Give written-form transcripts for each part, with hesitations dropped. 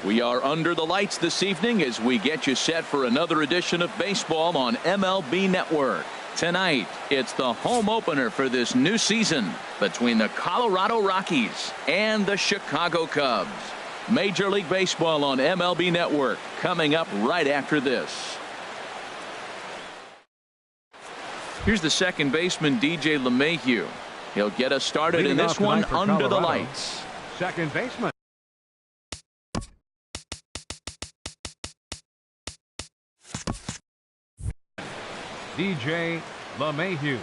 We are under the lights this evening as we get you set for another edition of baseball on MLB Network. Tonight, it's the home opener for this new season between the Colorado Rockies and the Chicago Cubs. Major League Baseball on MLB Network coming up right after this. Here's the second baseman, DJ LeMahieu. He'll get us started in this one under the lights. Second baseman. DJ LeMahieu.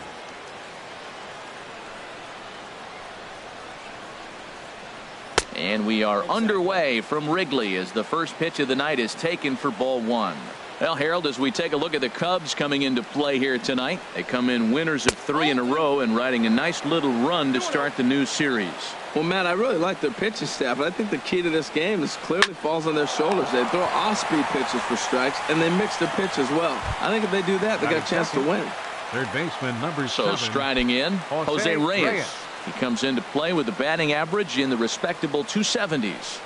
And we are underway from Wrigley as the first pitch of the night is taken for ball one. Well, Harold, as we take a look at the Cubs coming into play here tonight, they come in winners of 3 in a row and riding a nice little run to start the new series. Well, Matt, I really like their pitching staff, but I think the key to this game is clearly falls on their shoulders. They throw off-speed pitches for strikes, and they mix their pitch as well. I think if they do that, they got a chance to win. Third baseman, number 7. So striding in, Jose Reyes. He comes into play with a batting average in the respectable 270s.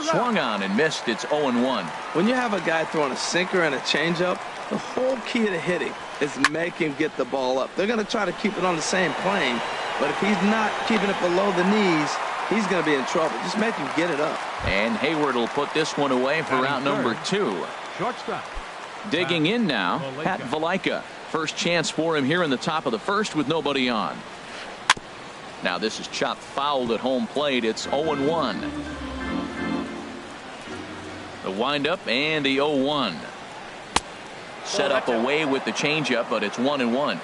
Swung on and missed. It's 0-1. When you have a guy throwing a sinker and a changeup, the whole key to hitting is make him get the ball up. They're going to try to keep it on the same plane, but if he's not keeping it below the knees, he's going to be in trouble. Just make him get it up. And Hayward will put this one away for out number 2. Shortstop. Digging in now, Pat Valaika. First chance for him here in the top of the first with nobody on. Now this is chopped fouled at home plate. It's 0-1. The windup and the 0-1. Set up away with the changeup, but it's 1-1.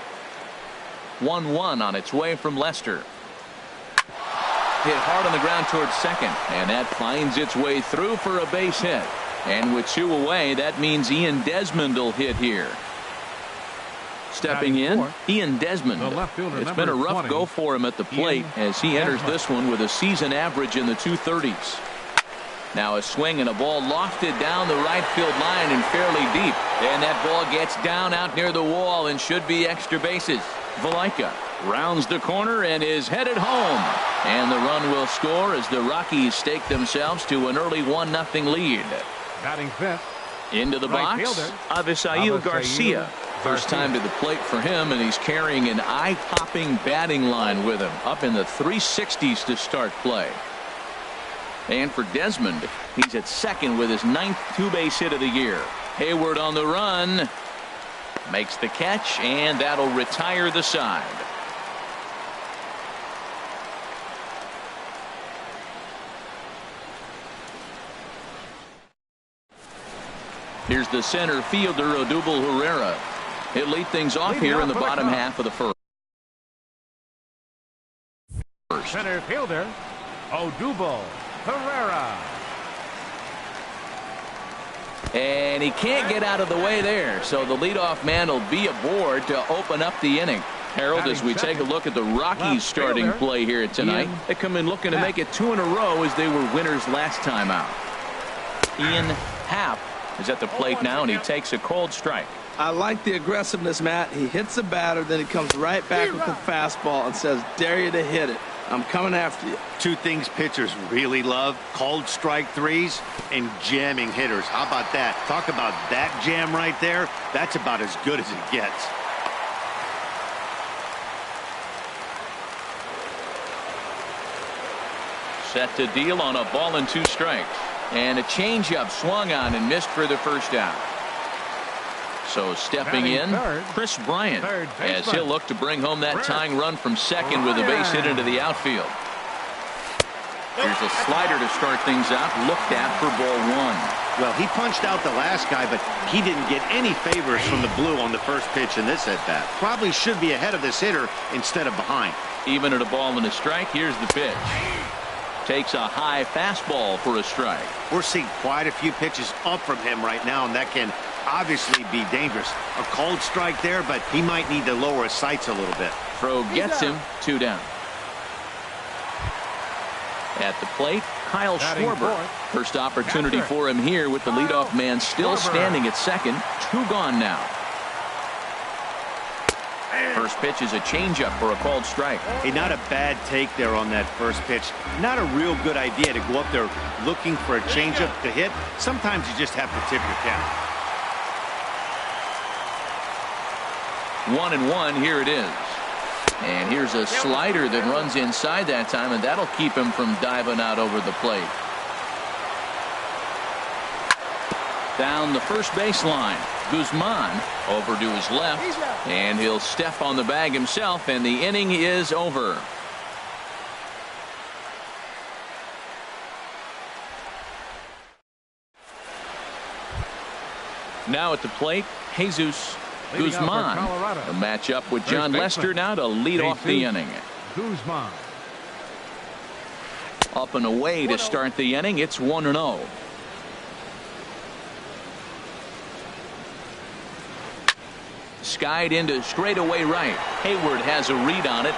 1-1 on its way from Lester. Hit hard on the ground towards second, and that finds its way through for a base hit. And with 2 away, that means Ian Desmond will hit here. Stepping in, Ian Desmond. It's been a rough go for him at the plate as he enters this one with a season average in the 230s. Now a swing and a ball lofted down the right field line and fairly deep. And that ball gets down out near the wall and should be extra bases. Valaika rounds the corner and is headed home. And the run will score as the Rockies stake themselves to an early 1-0 lead. Batting fifth. Into the box, Avisail Garcia. First time to the plate for him, and he's carrying an eye-popping batting line with him. Up in the 360s to start play. And for Desmond, he's at second with his 9th 2-base hit of the year. Hayward on the run. Makes the catch, and that'll retire the side. Here's the center fielder, Odubel Herrera. He'll lead things off here in the bottom half of the first. Center fielder, Odubel Herrera. And he can't get out of the way there, so the leadoff man will be aboard to open up the inning. Harold, as we take a look at the Rockies starting play here tonight, they come in looking to make it 2 in a row as they were winners last time out. Ian Happ is at the plate now, and he takes a cold strike. I like the aggressiveness, Matt. He hits the batter, then he comes right back with the fastball and says, dare you to hit it. I'm coming after you. 2 things pitchers really love: cold strike threes and jamming hitters. How about that? Talk about that jam right there. That's about as good as it gets. Set to deal on a ball and 2 strikes. And a changeup swung on and missed for the first out. So stepping in, Chris Bryant, as he'll look to bring home that tying run from second with a base hit into the outfield. Here's a slider to start things out, looked at for ball 1. Well, he punched out the last guy, but he didn't get any favors from the blue on the first pitch in this at-bat. Probably should be ahead of this hitter instead of behind. Even at a ball and a strike, here's the pitch. Takes a high fastball for a strike. We're seeing quite a few pitches up from him right now, and that can obviously be dangerous. A cold strike there, but he might need to lower his sights a little bit. Throw gets him, 2 down. At the plate, Kyle Schwarber. First opportunity for him here with the leadoff man still standing at second. 2 gone now. First pitch is a changeup for a called strike. Hey, not a bad take there on that first pitch. Not a real good idea to go up there looking for a changeup to hit. Sometimes you just have to tip your cap. 1-1, here it is. And here's a slider that runs inside that time, and that'll keep him from diving out over the plate. Down the first baseline, Guzman over to his left, and he'll step on the bag himself, and the inning is over. Now at the plate, Jesus Guzman. A matchup with John Lester now to lead off the inning. Guzman. Up and away to start the inning. It's 1-0. Skied into straightaway right. Hayward has a read on it,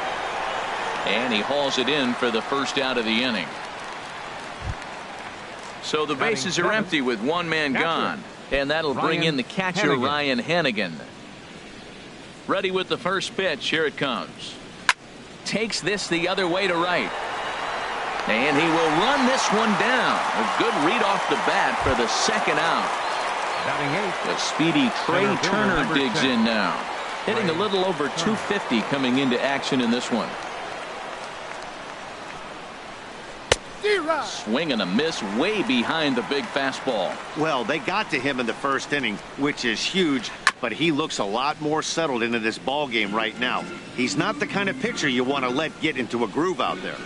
and he hauls it in for the first out of the inning. So the bases are empty with one man gone, and that'll bring in the catcher Ryan Hannigan. Ready with the first pitch. Here it comes. Takes this the other way to right, and he will run this one down. A good read off the bat for the second out. The speedy Trey Turner digs in now, hitting a little over 250 coming into action in this one. Swing and a miss way behind the big fastball. Well, they got to him in the first inning, which is huge, but he looks a lot more settled into this ball game right now. He's not the kind of pitcher you want to let get into a groove out there.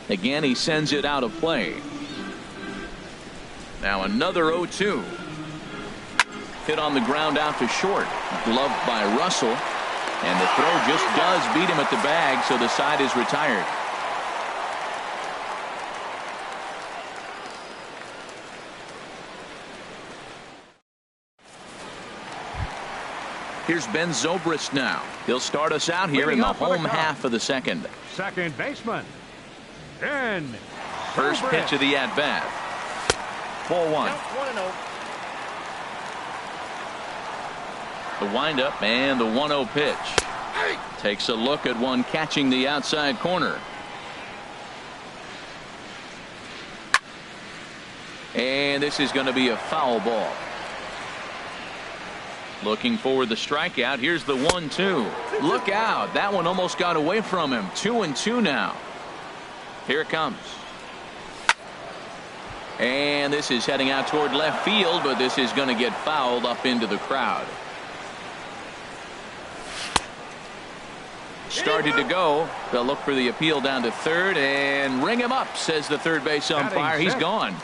Again, he sends it out of play. Now another 0-2. Hit on the ground out to short. Gloved by Russell. And the throw just does beat him at the bag, so the side is retired. Here's Ben Zobrist now. He'll start us out here in the home half of the second. Second baseman, Ben First Zobrist. pitch of the at-bat. 4-1. The windup and the 1-0 pitch. Takes a look at one catching the outside corner. And this is going to be a foul ball. Looking for the strikeout. Here's the 1-2. Look out. That one almost got away from him. 2-2 now. Here it comes. And this is heading out toward left field, but this is going to get fouled up into the crowd. Started to go. They'll look for the appeal down to third and ring him up, says the third base umpire. He's gone.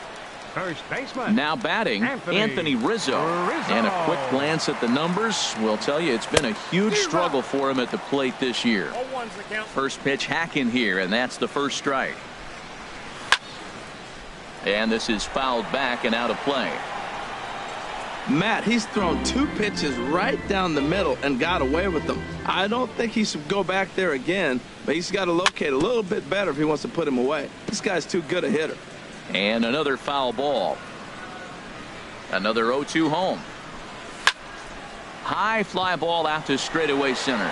First baseman. Now batting, Anthony Rizzo. And a quick glance at the numbers will tell you it's been a huge struggle for him at the plate this year. First pitch hacking here, and that's the first strike. And this is fouled back and out of play. Matt, he's thrown two pitches right down the middle and got away with them. I don't think he should go back there again, but he's got to locate a little bit better if he wants to put him away. This guy's too good a hitter. And another foul ball. Another 0-2 home. High fly ball out to straightaway center.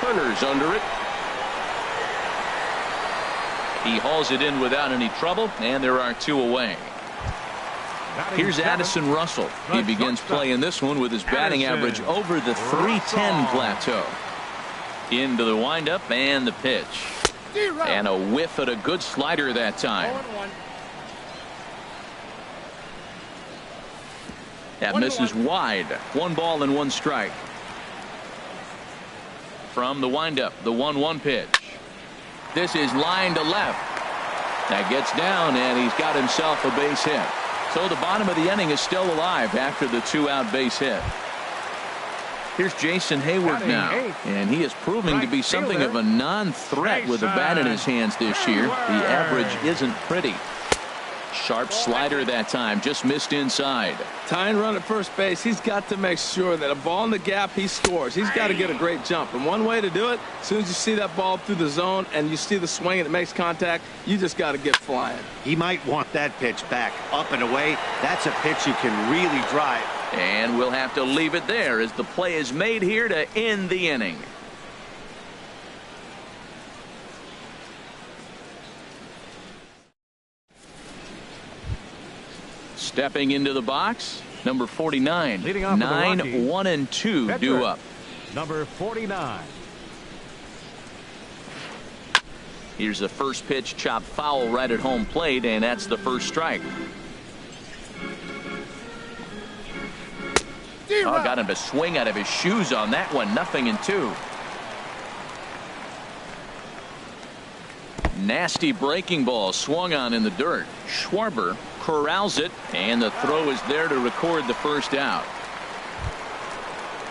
Turner's under it. He hauls it in without any trouble, and there are two away. Here's Addison Russell. He begins playing this one with his batting average over the 310 plateau. Into the windup and the pitch. And a whiff at a good slider that time. That misses wide. 1 ball and 1 strike. From the windup, the 1-1 pitch. This is line to left. That gets down, and he's got himself a base hit. So the bottom of the inning is still alive after the 2-out base hit. Here's Jason Hayward now, and he is proving to be something of a non-threat with a bat in his hands this year. The average isn't pretty. Sharp slider that time, just missed inside. Tying run at first base, he's got to make sure that a ball in the gap, he scores. He's got to get a great jump. And one way to do it, as soon as you see that ball through the zone and you see the swing and it makes contact, you just got to get flying. He might want that pitch back, up and away. That's a pitch you can really drive. And we'll have to leave it there as the play is made here to end the inning. Stepping into the box, number 49. Leading off 9, 1, and 2 due up. Number 49. Here's the first pitch, chopped foul right at home plate, and that's the first strike. Oh, got him to swing out of his shoes on that one. 0-2. Nasty breaking ball swung on in the dirt. Schwarber corrals it, and the throw is there to record the first out.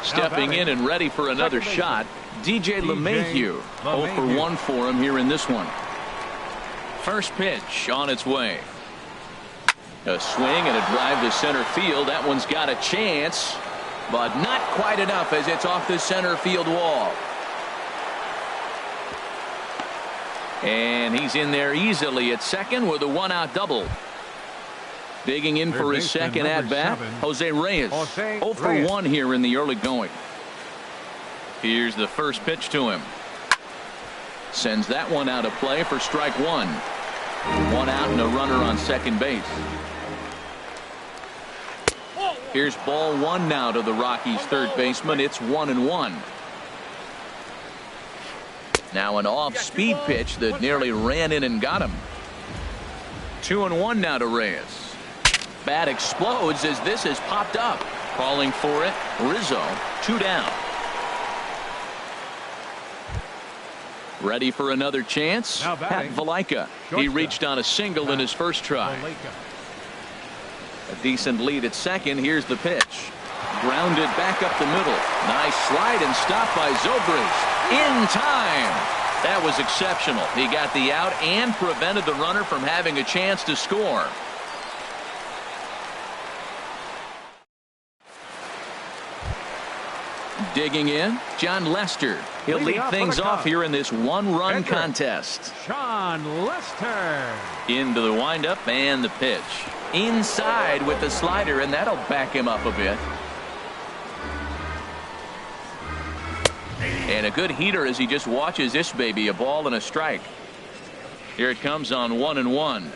Stepping in and ready for another shot, DJ LeMahieu. 0 for 1 for him here in this one. First pitch on its way. A swing and a drive to center field. That one's got a chance, but not quite enough as it's off the center field wall. And he's in there easily at second with a 1-out double. Digging in for his second at-bat, Jose Reyes. 0 for 1 here in the early going. Here's the first pitch to him. Sends that one out of play for strike 1. 1 out and a runner on second base. Here's ball 1 now to the Rockies' third baseman. It's 1-1. Now an off-speed pitch that nearly ran in and got him. 2-1 now to Reyes. Bat explodes as this has popped up. Calling for it, Rizzo. 2 down. Ready for another chance? Pat Valaika. He reached on a single in his first try. A decent lead at second. Here's the pitch. Grounded back up the middle. Nice slide and stop by Zobrist. In time. That was exceptional. He got the out and prevented the runner from having a chance to score. Digging in, John Lester. He'll lead things off here in this one-run contest. Sean Lester. Into the windup and the pitch. Inside with the slider, and that'll back him up a bit. And a good heater as he just watches this baby. A ball and a strike. Here it comes on 1-1.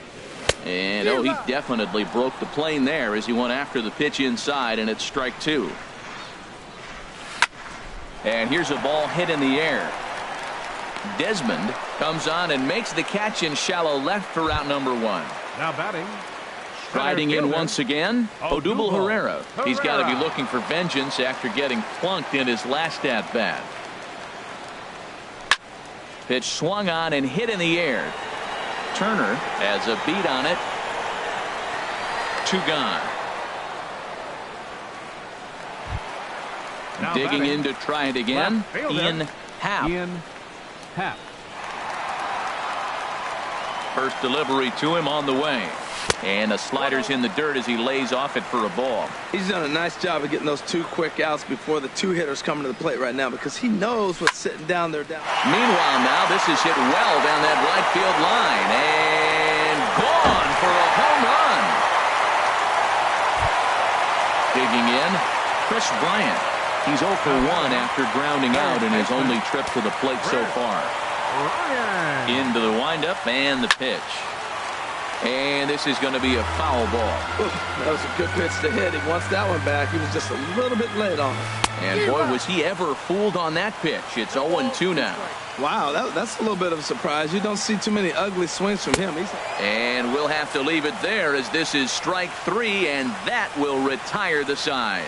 And oh, he definitely broke the plane there as he went after the pitch inside, and it's strike 2. And here's a ball hit in the air. Desmond comes on and makes the catch in shallow left for out number 1. Now batting. Riding in once again, Odubel Herrera. He's got to be looking for vengeance after getting plunked in his last at-bat. Pitch swung on and hit in the air. Turner has a beat on it. 2 gone. Now digging batting. in to try it again. Ian Happ. First delivery to him on the way. And the slider's in the dirt as he lays off it for a ball. He's done a nice job of getting those 2 quick outs before the 2 hitters coming to the plate right now, because he knows what's sitting down there. Meanwhile, now this is hit well down that right field line and gone for a home run. Digging in, Chris Bryant. He's 0 for 1 after grounding out in his only trip to the plate so far. Into the windup and the pitch. And this is going to be a foul ball. That was a good pitch to hit. He wants that one back. He was just a little bit late on it. And boy, was he ever fooled on that pitch. It's 0-2 now. Wow, that's a little bit of a surprise. You don't see too many ugly swings from him. And we'll have to leave it there as this is strike 3, and that will retire the side.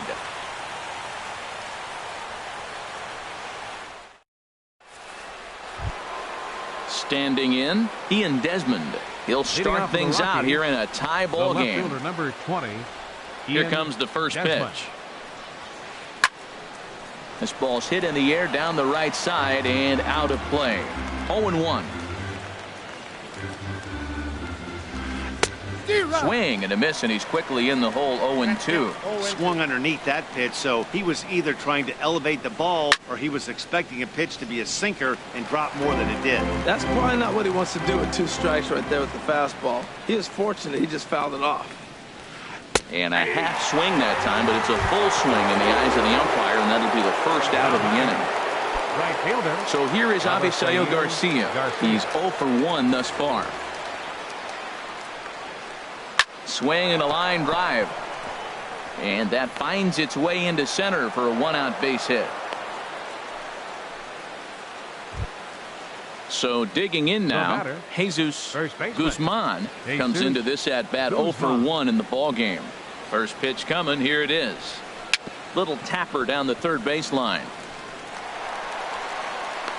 Standing in, Ian Desmond. He'll start things out here in a tie ball game. Number 20. Here comes the first pitch. This ball's hit in the air down the right side and out of play. 0-1. Swing and a miss, and he's quickly in the hole. 0-2. Swung underneath that pitch, so he was either trying to elevate the ball or he was expecting a pitch to be a sinker and drop more than it did. That's probably not what he wants to do with 2 strikes right there with the fastball. He is fortunate he just fouled it off. And a half swing that time, but it's a full swing in the eyes of the umpire, and that'll be the first out of the inning. Right fielder. So here is Avisaíl Garcia. He's 0 for 1 thus far. Swing and a line drive. And that finds its way into center for a 1-out base hit. So digging in now, Jesus Guzman comes into this at bat 0 for 1 in the ball game. First pitch coming, here it is. Little tapper down the third baseline.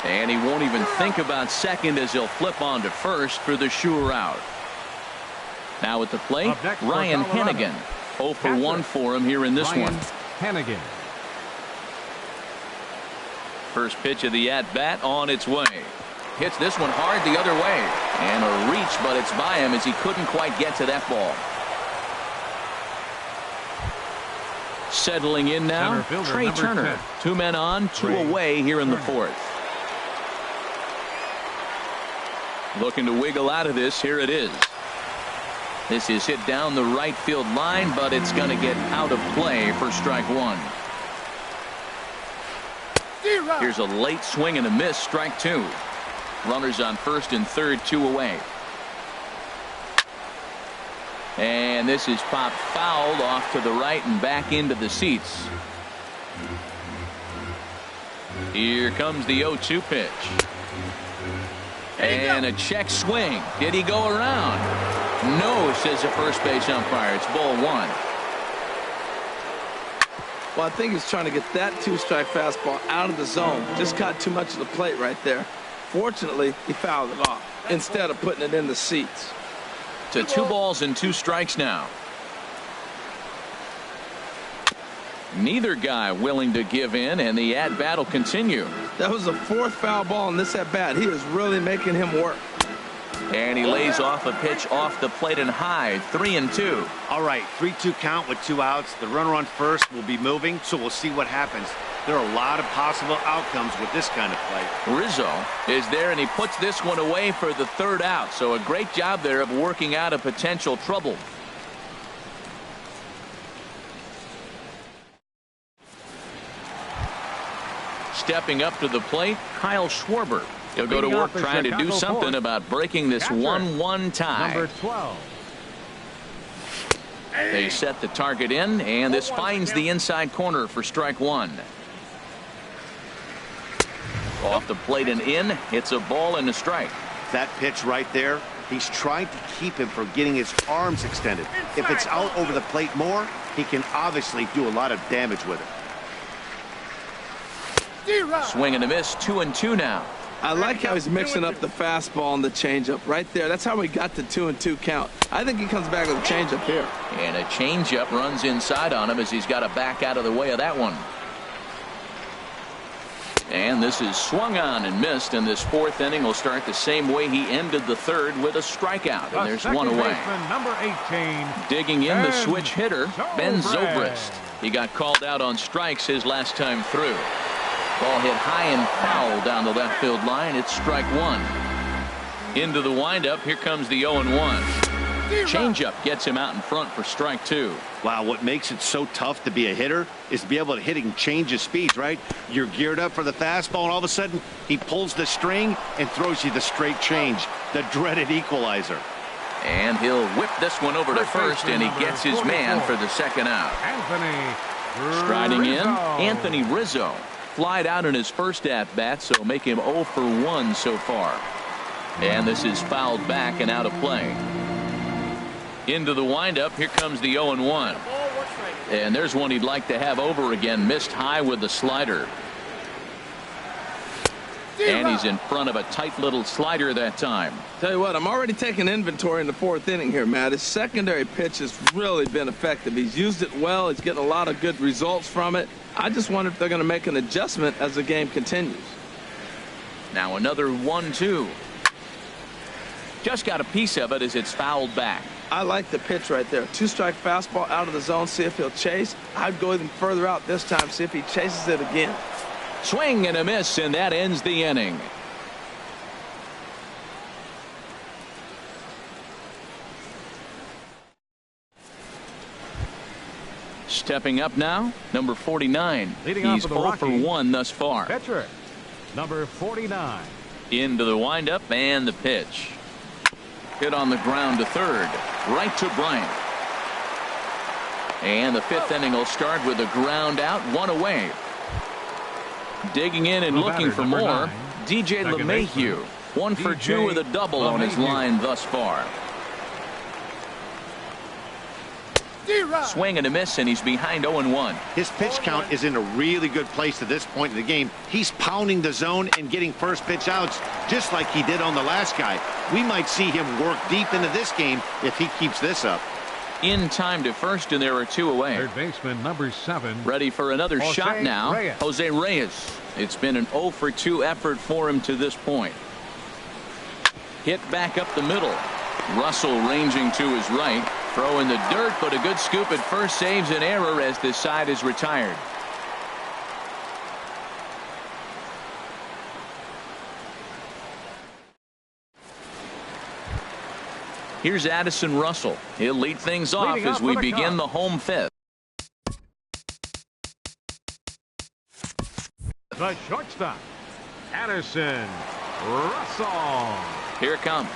And he won't even think about second as he'll flip on to first for the sure out. Now at the plate, Ryan Hennigan. 0 for 1 for him here in this one. Hennigan. First pitch of the at bat on its way. Hits this one hard the other way. And a reach, but it's by him as he couldn't quite get to that ball. Settling in now, Trey Turner. 2 men on, 2 away here in the fourth. Looking to wiggle out of this. Here it is. This is hit down the right field line, but it's going to get out of play for strike 1. Here's a late swing and a miss, strike 2. Runners on first and third, 2 away. And this is popped foul off to the right and back into the seats. Here comes the 0-2 pitch. And a check swing. Did he go around? No, says the first base umpire. It's ball 1. Well, I think he's trying to get that 2-strike fastball out of the zone. Just caught too much of the plate right there. Fortunately, he fouled it off instead of putting it in the seats. To 2 balls and 2 strikes now. Neither guy willing to give in, and the at-bat will continue. That was the 4th foul ball in this at-bat. He is really making him work. And he lays off a pitch off the plate and high. 3-2. All right, 3-2 count with 2 outs. The runner on first will be moving, so we'll see what happens. There are a lot of possible outcomes with this kind of play. Rizzo is there, and he puts this one away for the 3rd out. So a great job there of working out a potential trouble. Stepping up to the plate, Kyle Schwarber. He'll go to work trying to do something about breaking this 1-1 tie. Number 12. They set the target in, and this finds the inside corner for strike 1. Off the plate and in. It's a ball and a strike. That pitch right there, he's trying to keep him from getting his arms extended. If it's out over the plate more, he can obviously do a lot of damage with it. Swing and a miss. 2-2 now. I like how he's mixing up the fastball and the changeup right there. That's how we got the 2-2 count. I think he comes back with a changeup here. And a changeup runs inside on him as he's got to back out of the way of that one. And this is swung on and missed, and this 4th inning will start the same way he ended the 3rd with a strikeout. And there's 1 away. Number 18. Digging in the switch hitter, Ben Zobrist. He got called out on strikes his last time through. Ball hit high and foul down the left field line. It's strike 1. Into the windup. Here comes the 0-1. Changeup gets him out in front for strike 2. Wow, what makes it so tough to be a hitter is to be able to hit and change his speeds, right? You're geared up for the fastball, and all of a sudden he pulls the string and throws you the straight change, the dreaded equalizer. And he'll whip this one over to first, and he gets his man for the 2nd out. Striding in, Anthony Rizzo. Flied out in his first at-bat, so make him 0 for 1 so far. And this is fouled back and out of play. Into the windup. Here comes the 0-1. And there's one he'd like to have over again. Missed high with the slider. And he's in front of a tight little slider that time. Tell you what, I'm already taking inventory in the 4th inning here, Matt. His secondary pitch has really been effective. He's used it well. He's getting a lot of good results from it. I just wonder if they're going to make an adjustment as the game continues. Now another 1-2. Just got a piece of it as it's fouled back. I like the pitch right there. 2-strike fastball out of the zone. See if he'll chase. I'd go even further out this time. See if he chases it again. Swing and a miss, and that ends the inning. Stepping up now, number 49. Leading off He's for the 0 for Rockies. 1 thus far. Pitcher, number 49. Into the windup and the pitch. Hit on the ground to third. Right to Bryant. And the fifth inning will start with a ground out, one away. Digging in and The looking batter, for number more, 9, DJ second LeMahieu. baseman, 1 for 2 DJ with a double on his LeMahieu. line thus far. Swing and a miss, and he's behind 0-1. His pitch count is in a really good place at this point in the game. He's pounding the zone and getting first pitch outs just like he did on the last guy. We might see him work deep into this game if he keeps this up. In time to first, and there are 2 away. Third baseman, number 7. Ready for another Jose shot now. Reyes. Jose Reyes. It's been an 0 for 2 effort for him to this point. Hit back up the middle. Russell ranging to his right. Throw in the dirt, but a good scoop at first saves an error as this side is retired. Here's Addison Russell. He'll lead things off Leading as off we for the begin Cubs. the home fifth. The shortstop, Addison Russell. Here it comes.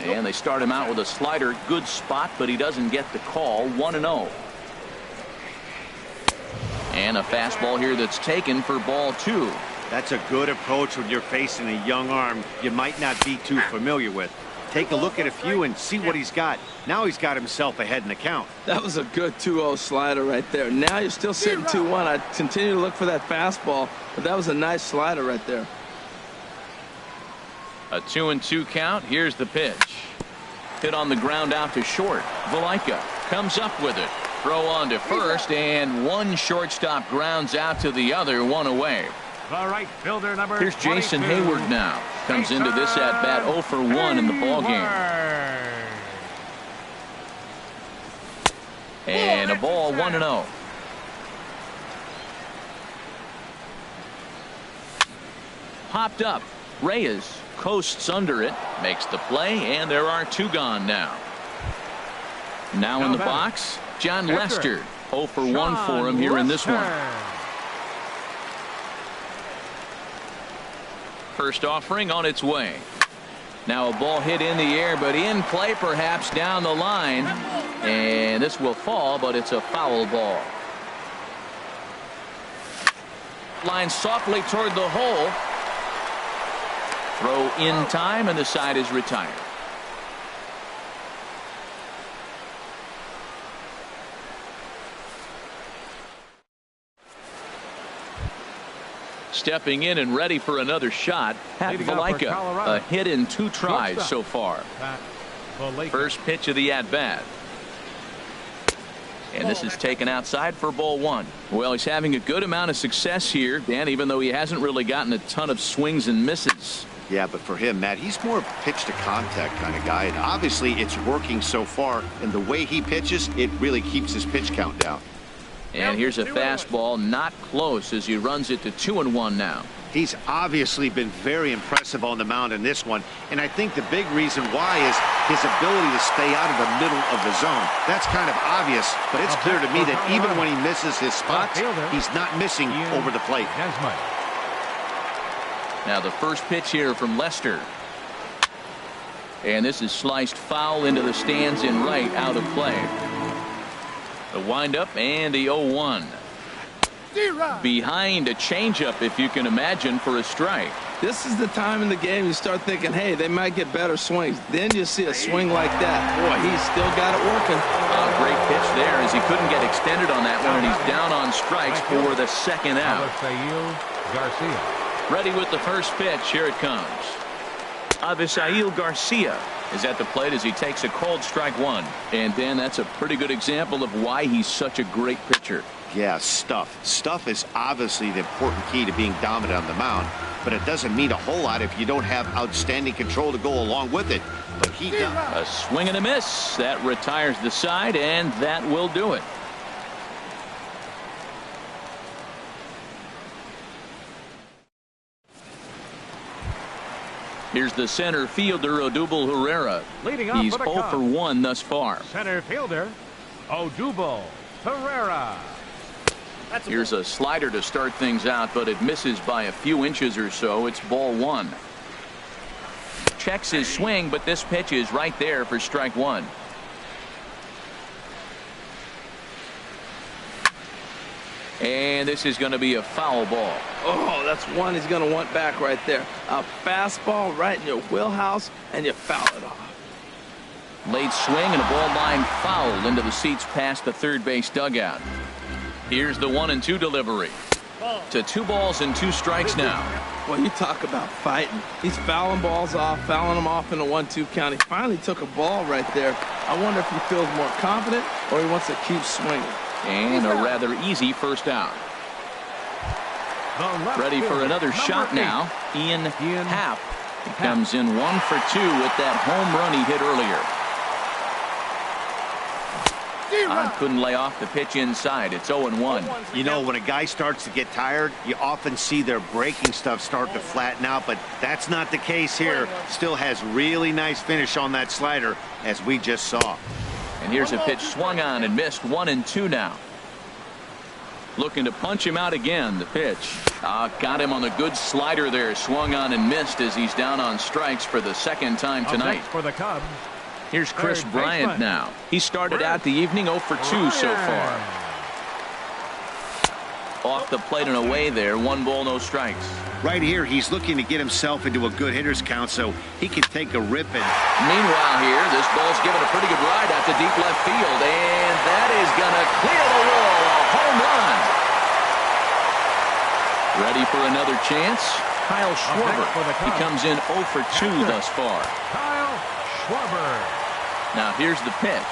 And they start him out with a slider. Good spot, but he doesn't get the call. 1-0. And a fastball here that's taken for ball 2. That's a good approach when you're facing a young arm you might not be too familiar with. Take a look at a few and see what he's got. Now he's got himself ahead in the count. That was a good 2-0 slider right there. Now you're still sitting 2-1. I continue to look for that fastball, but that was a nice slider right there. A 2-2 count. Here's the pitch. Hit on the ground out to short. Valaika comes up with it. Throw on to first, and one shortstop grounds out to the other, 1 away. The right fielder, number Here's Jason 22. Hayward now. Comes into this at bat 0 for 1 in the ball game. And a ball 1-0. Popped up. Reyes coasts under it, makes the play, and there are 2 gone now. Now in the box, John Lester. 0 for 1 for him here in this one. First offering on its way. Now a ball hit in the air, but in play perhaps down the line. And this will fall, but it's a foul ball. Line softly toward the hole. Throw in time, and the side is retired. Stepping in and ready for another shot, Pat Valaika. A hit in 2 tries so far. First pitch of the at-bat. And this is taken outside for ball 1. Well, he's having a good amount of success here, Dan, even though he hasn't really gotten a ton of swings and misses. Yeah, but for him, Matt, he's more pitch to contact kind of guy, and obviously it's working so far, and the way he pitches, it really keeps his pitch count down. And here's a fastball, not close, as he runs it to 2-1 now. He's obviously been very impressive on the mound in this one, and I think the big reason why is his ability to stay out of the middle of the zone. That's kind of obvious, but it's clear to me that even when he misses his spots, he's not missing over the plate. Now the first pitch here from Lester. And this is sliced foul into the stands in right, out of play. The windup and the 0-1. Behind a changeup, if you can imagine, for a strike. This is the time in the game you start thinking, hey, they might get better swings. Then you see a swing like that. Boy, he's still got it working. A great pitch there as he couldn't get extended on that one, and he's down on strikes for the second out. Ready with the first pitch. Here it comes. Avisail Garcia is at the plate as he takes a called strike 1. And Dan, that's a pretty good example of why he's such a great pitcher. Yeah, stuff. Stuff is obviously the important key to being dominant on the mound, but it doesn't mean a whole lot if you don't have outstanding control to go along with it. But he does. A swing and a miss. That retires the side, and that will do it. Here's the center fielder, Odubel Herrera. Leading off He's for the 0 Cubs. for 1 thus far. Center fielder, Herrera. Here's a slider to start things out, but it misses by a few inches or so. It's ball one. Checks his swing, but this pitch is right there for strike one. And this is going to be a foul ball. Oh, that's one he's going to want back right there. A fastball right in your wheelhouse, and you foul it off. Late swing and a ball line foul into the seats past the third base dugout. Here's the 1-2 delivery. To 2 balls and 2 strikes now. Well, you talk about fighting. He's fouling balls off, fouling them off in the 1-2 count. He finally took a ball right there. I wonder if he feels more confident or he wants to keep swinging. And a rather easy first out. Ready for another shot now. Ian Happ. He comes in 1 for 2 with that home run he hit earlier. Couldn't lay off the pitch inside. It's 0-1. You know, when a guy starts to get tired, you often see their breaking stuff start to flatten out, but that's not the case here. Still has really nice finish on that slider, as we just saw. And here's a pitch swung on and missed. 1-2 now. Looking to punch him out again. The pitch. Got him on a good slider there. Swung on and missed as he's down on strikes for the second time tonight. For the Cubs. Here's Chris Bryant now. He started out the evening 0 for 2 so far. Off the plate and away there. 1 ball, no strikes. Right here, he's looking to get himself into a good hitter's count so he can take a rip. And meanwhile here, this ball's given a pretty good ride out to deep left field. And that is going to clear the wall. A home run. Ready for another chance? Kyle Schwarber. He comes in 0 for 2 thus far. Kyle Schwarber. Now here's the pitch.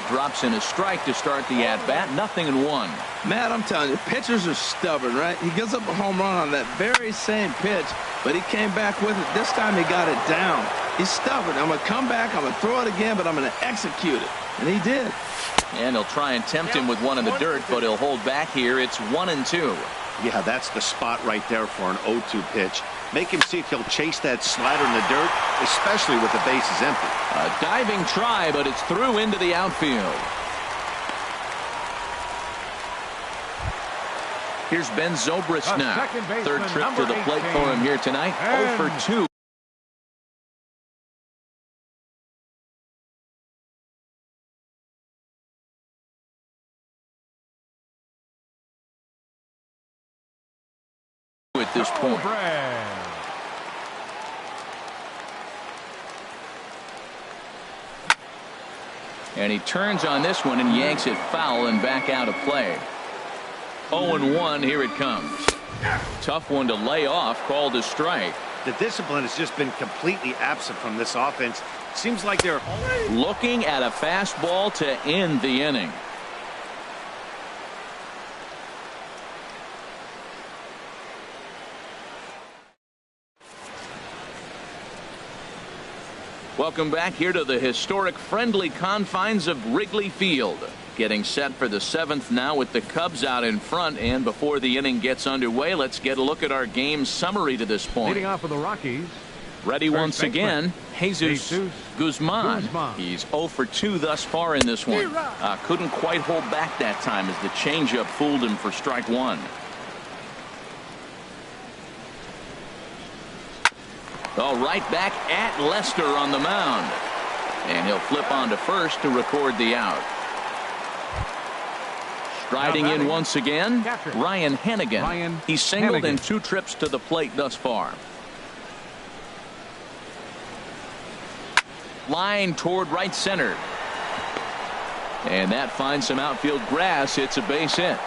Drops in a strike to start the at-bat. 0-1. Matt, I'm telling you, pitchers are stubborn, right? He gives up a home run on that very same pitch, but he came back with it. This time he got it down. He's stubborn. I'm going to come back, I'm going to throw it again, but I'm going to execute it. And he did. And he'll try and tempt him with one in the dirt, but he'll hold back here. It's 1-2. yeah, that's the spot right there for an 0-2 pitch. Make him see if he'll chase that slider in the dirt, especially with the bases empty. A diving try, but it's through into the outfield. Here's Ben Zobrist now. Third trip to the plate for him here tonight. 0 for 2. At this point. And he turns on this one and yanks it foul and back out of play. 0-1, here it comes. Tough one to lay off, called a strike. The discipline has just been completely absent from this offense. Seems like they're looking at a fastball to end the inning. Welcome back here to the historic friendly confines of Wrigley Field. Getting set for the 7th now with the Cubs out in front. And before the inning gets underway, let's get a look at our game summary to this point. Leading off for the Rockies. Ready once again, Jesus Guzman. He's 0 for 2 thus far in this one. Couldn't quite hold back that time as the changeup fooled him for strike one. All right, back at Lester on the mound. And he'll flip on to first to record the out. Striding in once again, Ryan Hennigan. He's singled in 2 trips to the plate thus far. Line toward right center. And that finds some outfield grass. It's a base hit.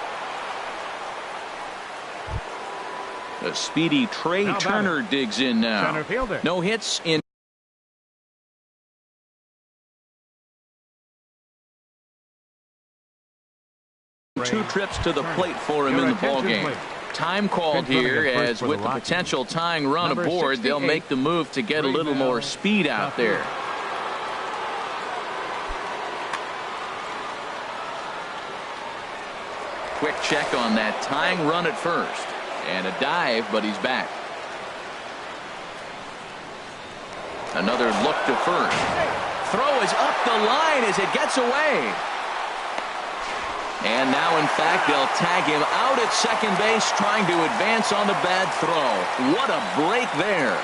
A speedy Trey Turner digs in now. No hits in. Two trips to the plate for him in the ballgame. Time called here, as with the potential tying run aboard, they'll make the move to get a little more speed out there. Quick check on that tying run at first. And a dive, but he's back. Another look to first. throw is up the line as it gets away. And now, in fact, they'll tag him out at second base, trying to advance on the bad throw. What a break there.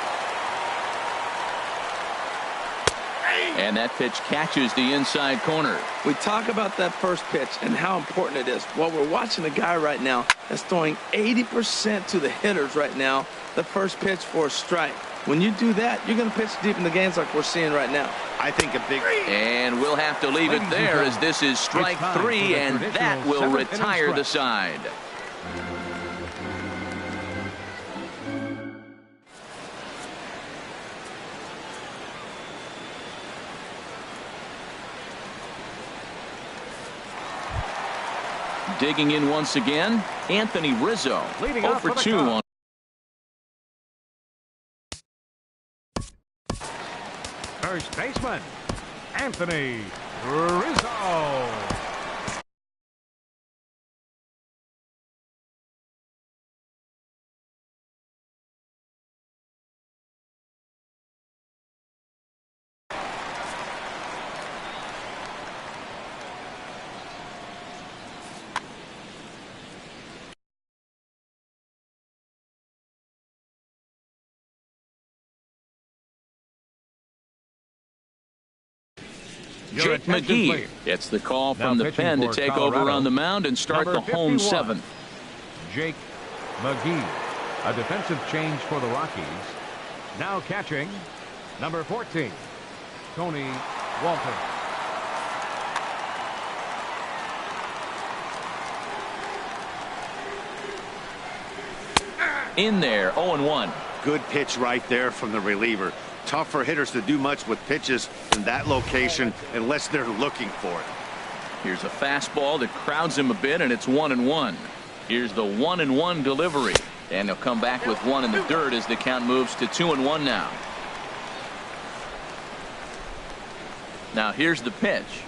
And that pitch catches the inside corner. We talk about that first pitch and how important it is. Well, we're watching a guy right now that's throwing 80% to the hitters right now, the first pitch for a strike. When you do that, you're going to pitch deep in the games like we're seeing right now. I think a big... And we'll have to leave it there as this is strike three, and that will retire the side. Digging in once again, Anthony Rizzo. 0 for 2 on. First baseman, Anthony Rizzo. Jake McGee gets the call from the pen to take over on the mound and start the home seventh. Jake McGee, a defensive change for the Rockies. Now catching, number 14, Tony Walton. In there, 0-1. Good pitch right there from the reliever. Tough for hitters to do much with pitches in that location unless they're looking for it. Here's a fastball that crowds him a bit, and it's 1-1. Here's the 1-1 delivery, and he'll come back with one in the dirt as the count moves to 2-1 now. Now here's the pitch.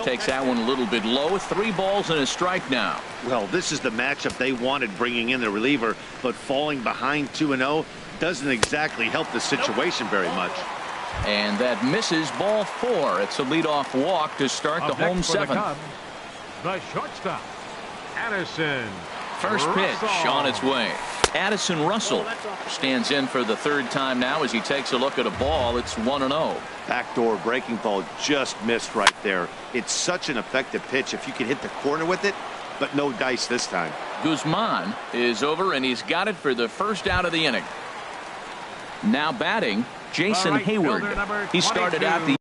Takes that one a little bit low. 3 balls and a strike now. Well, this is the matchup they wanted, bringing in the reliever, but falling behind 2-0 doesn't exactly help the situation very much. And that misses, ball 4. It's a leadoff walk to start the home seventh. The shortstop, Addison. First pitch on its way. Addison Russell stands in for the 3rd time now as he takes a look at a ball. It's 1-0. Backdoor breaking ball just missed right there. It's such an effective pitch if you can hit the corner with it, but no dice this time. Guzman is over, and he's got it for the first out of the inning. Now batting, Jason Hayward. He started out the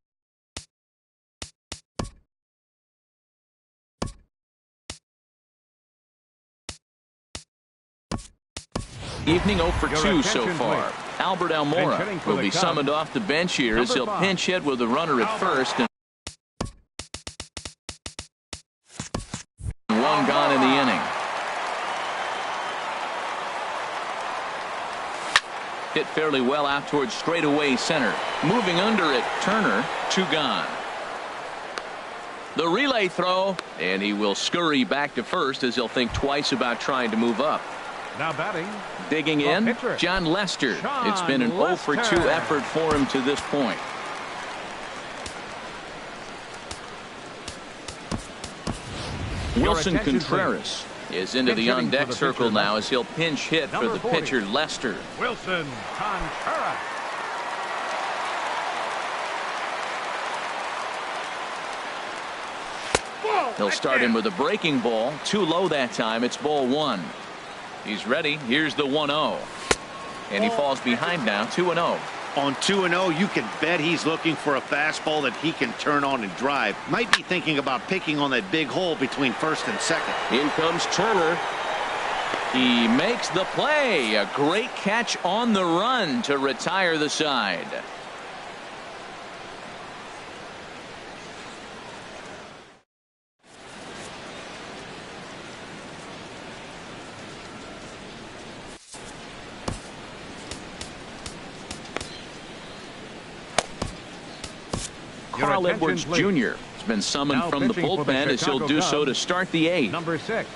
evening 0 for 2 so far. Albert Almora will be summoned off the bench here as he'll pinch hit with a runner at first. And 1 gone in the inning. Hit fairly well out towards straightaway center. Moving under it, Turner, 2 gone. The relay throw, and he will scurry back to first as he'll think twice about trying to move up. Now batting. Digging in, John Lester. It's been an 0 for 2 effort for him to this point. Wilson Contreras is into the on-deck circle now as he'll pinch hit for the pitcher Lester. Wilson Contreras. He'll start him with a breaking ball. Too low that time. It's ball 1. He's ready. Here's the 1-0. And he falls behind now, 2-0. On 2-0, you can bet he's looking for a fastball that he can turn on and drive. Might be thinking about picking on that big hole between first and second. In comes Turner. He makes the play. A great catch on the run to retire the side. Carl Edwards Jr. has been summoned from the bullpen as he'll do so to start the 8th. Number 6,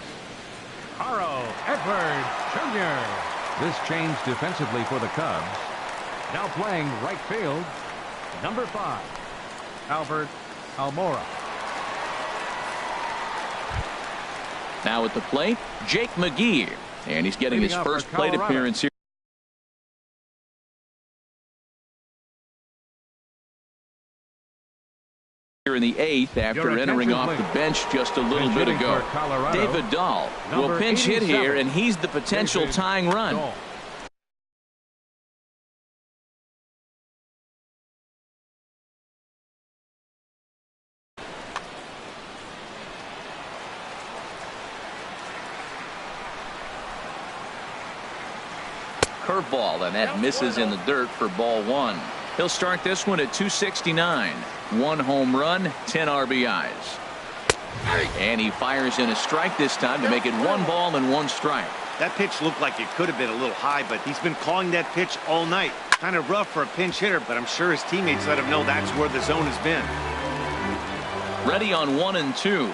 Carl Edwards Jr. This change defensively for the Cubs. Now playing right field, number 5, Albert Almora. Now at the plate, Jake McGee. And he's getting his Leading off first for plate Colorado. appearance here in the 8th after Your entering attention, off the please. bench just a little Bench bit hitting ago. for Colorado, David Dahl will number pinch hit 87. here, and he's the potential David tying run. Dahl. Curveball, and that misses in the dirt for ball 1. He'll start this one at 269. 1 home run, 10 RBIs. And he fires in a strike this time to make it 1 ball and 1 strike. That pitch looked like it could have been a little high, but he's been calling that pitch all night. Kind of rough for a pinch hitter, but I'm sure his teammates let him know that's where the zone has been. Ready on 1 and 2.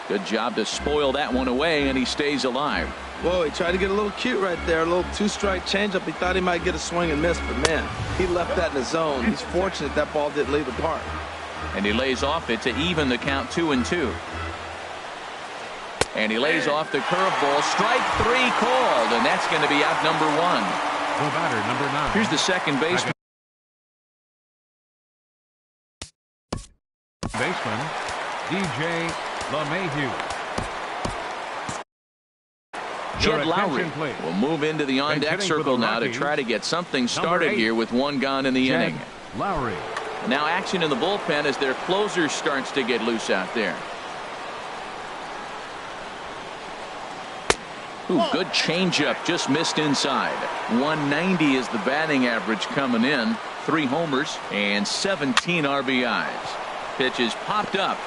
Good job to spoil that one away, and he stays alive. Whoa, he tried to get a little cute right there. A little 2-strike changeup. He thought he might get a swing and miss, but man, he left that in the zone. He's fortunate that ball didn't leave the park. And he lays off it to even the count 2 and 2. And he lays off the curveball. Strike 3 called, and that's going to be out number 1. The batter, number 9. Here's the second baseman. Baseman, DJ LeMahieu. Jed Lowry attention, please. will move into the on-deck Bench hitting for circle the now to Rockies, try to get something number started 8, here with 1 gone in the Jed inning. Lowry. Now action in the bullpen as their closer starts to get loose out there. Ooh, good changeup, just missed inside. 190 is the batting average coming in. 3 homers and 17 RBIs. Pitch is popped up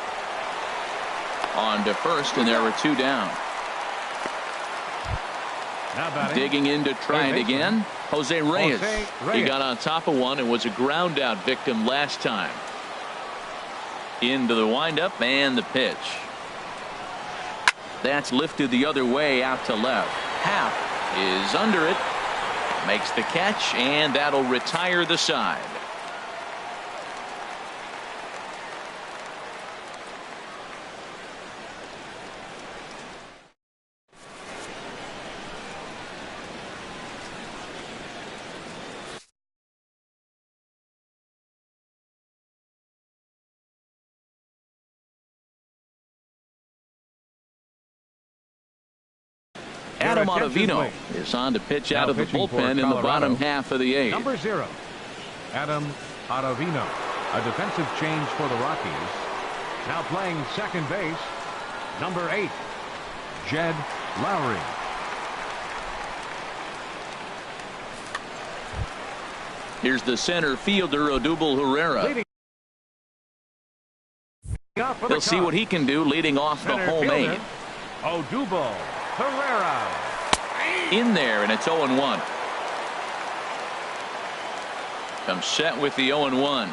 on to first, and there were 2 down. Now batting. Digging in to try it again, Jose Reyes. He got on top of one and was a ground out victim last time. Into the windup and the pitch. That's lifted the other way out to left. Half is under it. Makes the catch, and that'll retire the side. Adam Ottavino is on to pitch out of the bullpen in the bottom half of the 8th. Number 0, Adam Ottavino. A defensive change for the Rockies. Now playing second base, number 8, Jed Lowry. Here's the center fielder, Odubel Herrera. He'll see what he can do leading off the home 8. Odubel Herrera. In there, and it's 0-1. Comes set with the 0-1.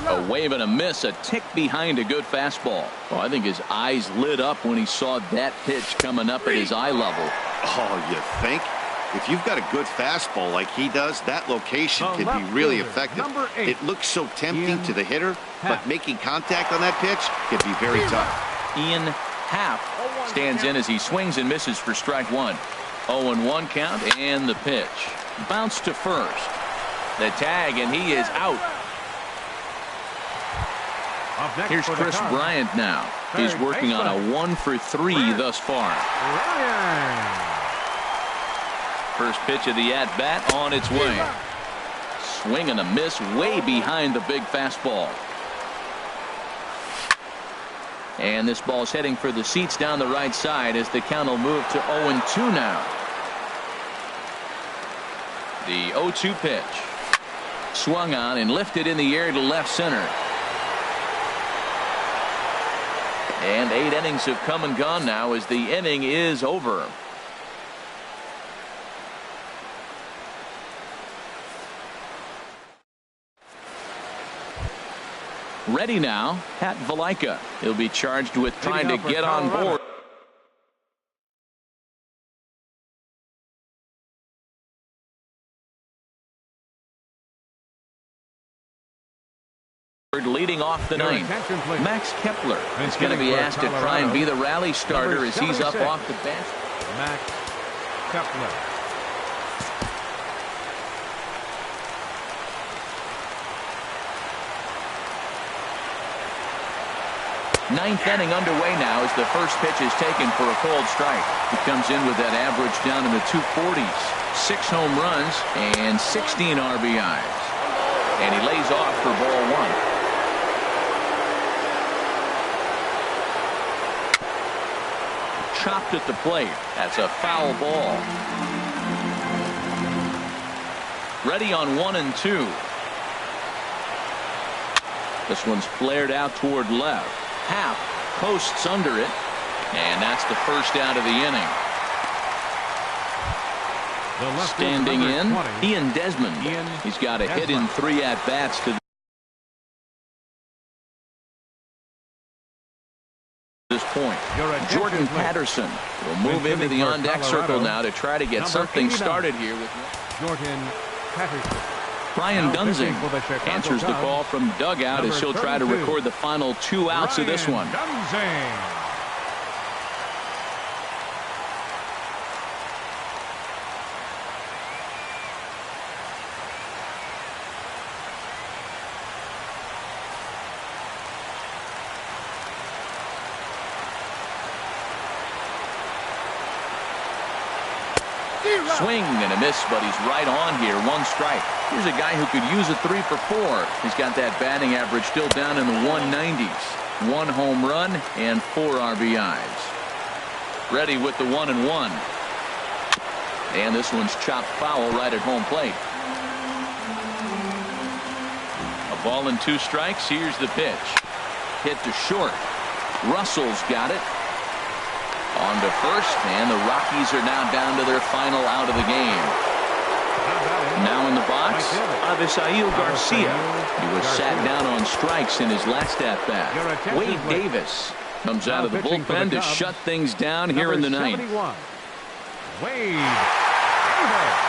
A wave and a miss, a tick behind a good fastball. Well, I think his eyes lit up when he saw that pitch coming up at his eye level. Oh, you think? If you've got a good fastball like he does, that location can be really effective. It looks so tempting to the hitter, but making contact on that pitch can be very tough. Ian Happ stands in as he swings and misses for strike 1. 0-1 count, and the pitch. Bounce to first. The tag, and he is out. Here's Chris Bryant now. He's working on a 1 for 3 thus far. First pitch of the at-bat on its way. Swing and a miss way behind the big fastball. And this ball's heading for the seats down the right side as the count will move to 0-2 now. The 0-2 pitch. Swung on and lifted in the air to left center. And 8 innings have come and gone now as the inning is over. Ready now, Pat Valaika. He'll be charged with trying to get on board. leading off the ninth. attention, please. Max Kepler is going to be asked to try and be the rally starter as he's up off the bench. Max Kepler. Ninth inning underway now as the first pitch is taken for a cold strike. He comes in with that average down in the 240s. 6 home runs and 16 RBIs. And he lays off for ball 1. Chopped at the plate. That's a foul ball. Ready on 1 and 2. This one's flared out toward left. Half posts under it, and that's the first out of the inning. Standing in, Ian Desmond. He's got a hit in 3 at-bats to this point. Jordan Patterson will move into the on-deck circle now to try to get something started here with Jordan Patterson. Brian Dunsing answers the call from dugout as he'll try to record the final 2 outs of this one. Swing and a miss, but he's right on here. 1 strike. Here's a guy who could use a 3 for 4. He's got that batting average still down in the 190s. 1 home run and 4 RBIs. Ready with the 1-1. And this one's chopped foul right at home plate. A ball and 2 strikes. Here's the pitch. Hit to short. Russell's got it. On to first, and the Rockies are now down to their final out of the game. Now in the box, Avisail Garcia. He was sat down on strikes in his last at-bat. Wade Davis comes out of the bullpen to shut things down here in the ninth. Wade Davis.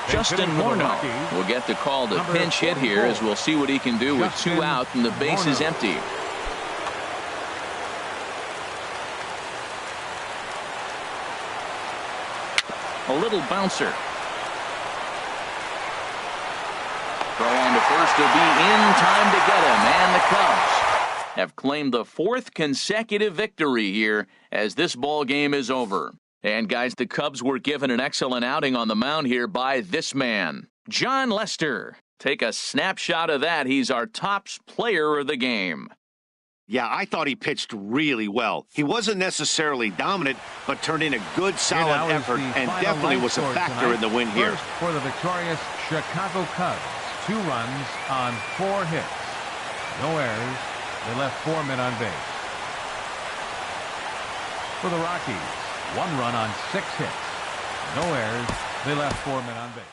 Justin Morneau will get the call to pinch hit here as we'll see what he can do with 2 out and the base is empty. A little bouncer. Throw on to first will be in time to get him, and the Cubs have claimed the 4th consecutive victory here as this ball game is over. And guys, the Cubs were given an excellent outing on the mound here by this man, Jon Lester. Take a snapshot of that. He's our top player of the game. Yeah, I thought he pitched really well. He wasn't necessarily dominant, but turned in a good, solid effort and definitely was a factor in the win here. First for the victorious Chicago Cubs. 2 runs on 4 hits. No errors. They left 4 men on base. For the Rockies, 1 run on 6 hits. No errors. They left 4 men on base.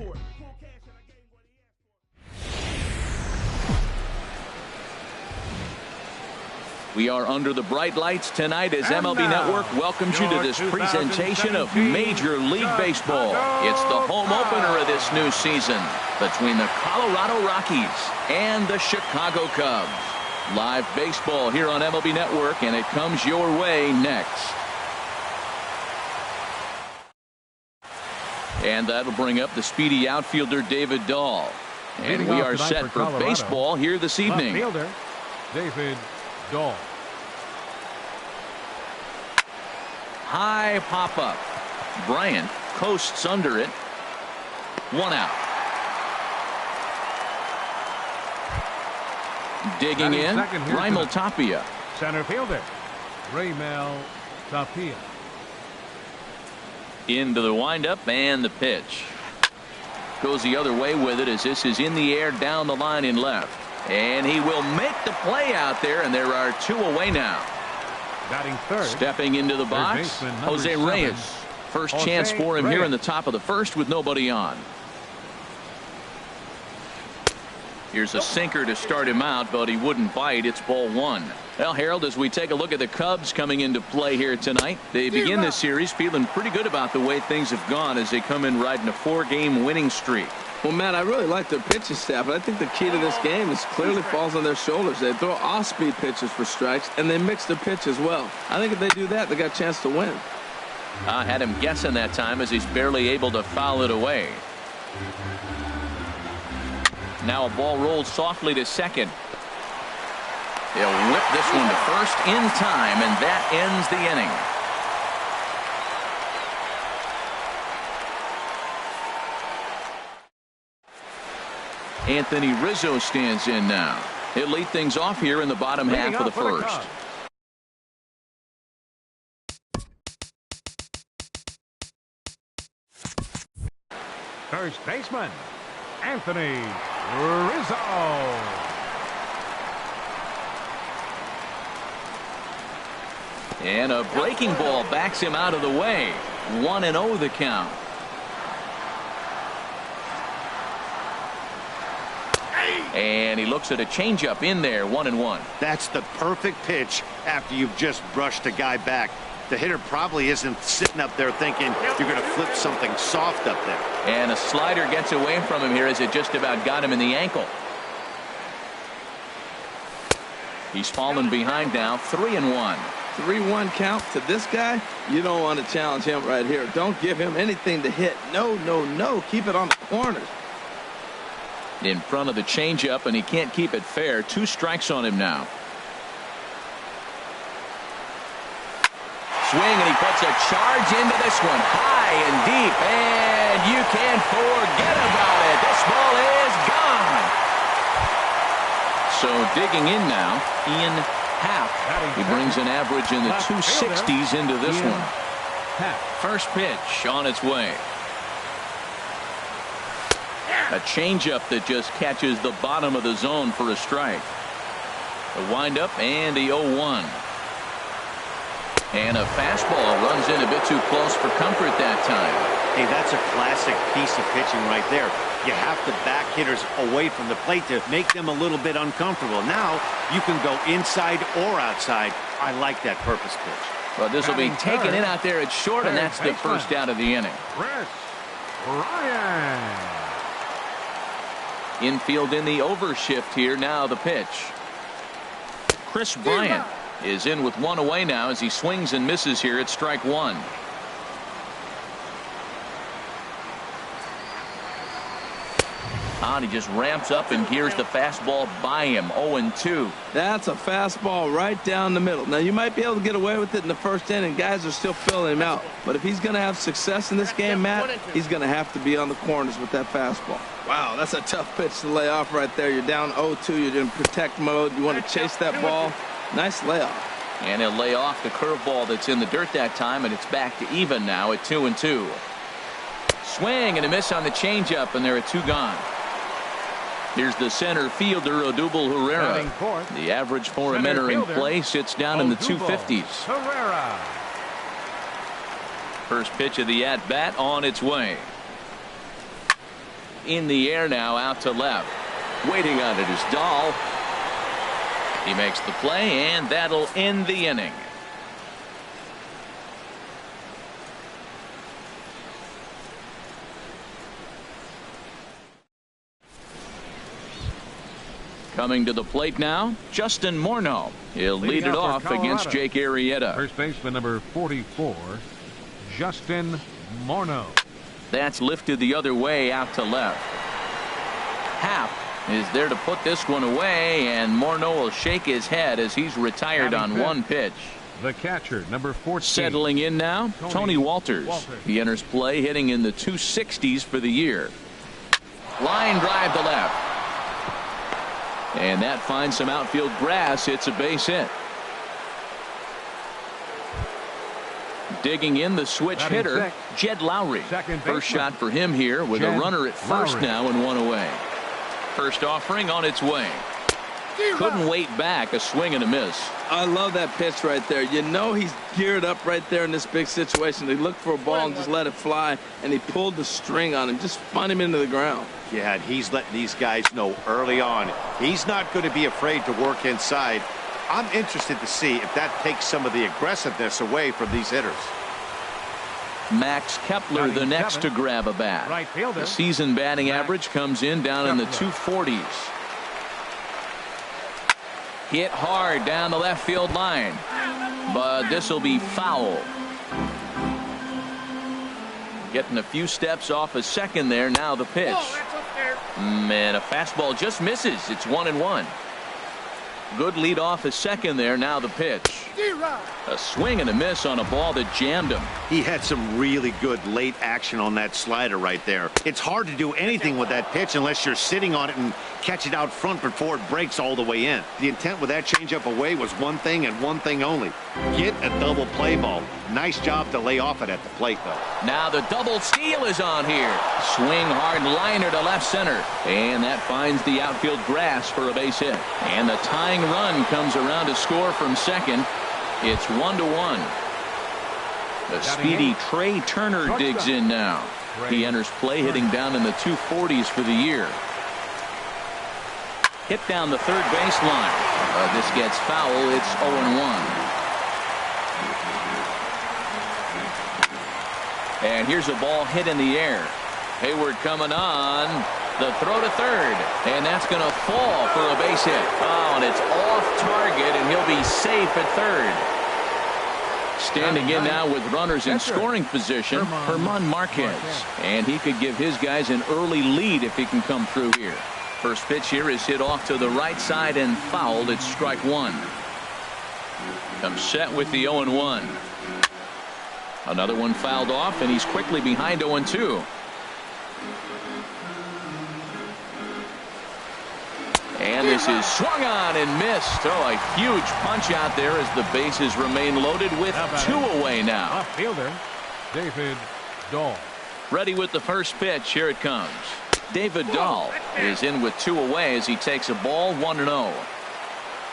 for it. We are under the bright lights tonight as MLB Network welcomes you to this presentation of Major League Baseball. It's the home opener of this new season between the Colorado Rockies and the Chicago Cubs. Live baseball here on MLB Network, and it comes your way next. And that'll bring up the speedy outfielder David Dahl. And we are set for baseball here this evening. Fielder David Dahl. High pop-up. Bryant coasts under it. 1 out. Digging in, Raimel Tapia. Center fielder Raimel Tapia. Into the windup and the pitch. Goes the other way with it as this is in the air down the line in left. And he will make the play out there, and there are 2 away now. Batting third. Stepping into the box, Jose Reyes. First chance for him here in the top of the first with nobody on. Here's a sinker to start him out, but he wouldn't bite. It's ball 1. Well, Harold, as we take a look at the Cubs coming into play here tonight, they begin this series feeling pretty good about the way things have gone as they come in riding a 4-game winning streak. Well, Matt, I really like their pitching staff, but I think the key to this game is clearly falls on their shoulders. They throw off-speed pitches for strikes, and they mix their pitch as well. I think if they do that, they got a chance to win. I had him guessing that time as he's barely able to foul it away. Now a ball rolled softly to second. He'll whip this one to first in time, and that ends the inning. Anthony Rizzo stands in now. He'll lead things off here in the bottom half of the first. First baseman Anthony Rizzo. And a breaking ball backs him out of the way. 1-0 the count. And he looks at a changeup in there. 1-1. That's the perfect pitch after you've just brushed a guy back. The hitter probably isn't sitting up there thinking you're going to flip something soft up there. And a slider gets away from him here as it just about got him in the ankle. He's fallen behind now. 3-1. 3-1 count to this guy. You don't want to challenge him right here. Don't give him anything to hit. No, no, no. Keep it on the corners. In front of the changeup, and he can't keep it fair. 2 strikes on him now. Swing, and he puts a charge into this one. High and deep, and you can forget about it. This ball is gone. So digging in now, Ian Happ. He brings an average in the 260s into this one. First pitch on its way. A changeup that just catches the bottom of the zone for a strike. The windup and the 0-1. And a fastball runs in a bit too close for comfort that time. Hey, that's a classic piece of pitching right there. You have to back hitters away from the plate to make them a little bit uncomfortable. Now you can go inside or outside. I like that purpose pitch. Well, this will be taken in out there at short, and that's the first out of the inning. Chris Ryan. Infield in the overshift here. Now the pitch. Chris Bryant is in with 1 away now as he swings and misses here at strike 1. And he just ramps up and gears the fastball by him. 0-2. That's a fastball right down the middle. Now, you might be able to get away with it in the first inning. Guys are still filling him out. But if he's going to have success in this game, Matt, he's going to have to be on the corners with that fastball. Wow, that's a tough pitch to lay off right there. You're down 0-2. You're in protect mode. You want to chase that ball. Nice layoff. And he'll lay off the curveball that's in the dirt that time, and it's back to even now at 2-2. Swing and a miss on the changeup, and there are 2 gone. Here's the center fielder, Odubel Herrera. The average for him entering play sits down in the 250s. Herrera. First pitch of the at-bat on its way. in the air now out to left. Waiting on it is Dahl. He makes the play, and that'll end the inning. Coming to the plate now, Justin Morneau. He'll lead it off against Jake Arrieta. First baseman number 44, Justin Morneau. That's lifted the other way out to left. Happ is there to put this one away, and Morneau will shake his head as he's retired on one pitch. The catcher, number 14. Settling in now, Tony Walters. He enters play hitting in the 260s for the year. Line drive to left. And that finds some outfield grass. It's a base hit. Digging in the switch hitter, Jed Lowry. First shot for him here with a runner at first now and one away. First offering on its way. Couldn't wait back. A swing and a miss. I love that pitch right there. You know he's geared up right there in this big situation. He looked for a ball and just let it fly, and he pulled the string on him. Just spun him into the ground. Yeah, and he's letting these guys know early on he's not going to be afraid to work inside. I'm interested to see if that takes some of the aggressiveness away from these hitters. Max Kepler the next to grab a bat. Right fielder. The season batting average comes in down in the 240s. Hit hard down the left field line, but this will be foul. Getting a few steps off a second there. Now the pitch. And a fastball just misses. It's 1-1. Good lead off a second there. Now the pitch. A swing and a miss on a ball that jammed him. He had some really good late action on that slider right there. It's hard to do anything with that pitch unless you're sitting on it and catch it out front before it breaks all the way in. The intent with that changeup away was one thing and one thing only. Get a double play ball. Nice job to lay off it at the plate, though. Now the double steal is on here. Swing hard liner to left center. And that finds the outfield grass for a base hit. And the tying run comes around to score from second. It's 1-1. The speedy Trey Turner digs in now. He enters play hitting down in the 240s for the year. Hit down the third baseline. This gets foul. It's 0-1. And here's a ball hit in the air. Hayward coming on. The throw to third. And that's going to fall for a base hit. Oh, and it's off target, and he'll be safe at third. Standing in now with runners in scoring position, Herman Marquez. And he could give his guys an early lead if he can come through here. First pitch here is hit off to the right side and fouled. It's strike one. Comes set with the 0-1. Another one fouled off, and he's quickly behind 0-2. And this is swung on and missed. Oh, a huge punch out there as the bases remain loaded with two away now. Left fielder, David Dahl. Ready with the first pitch. Here it comes. David Dahl is in with two away as he takes a ball 1-0.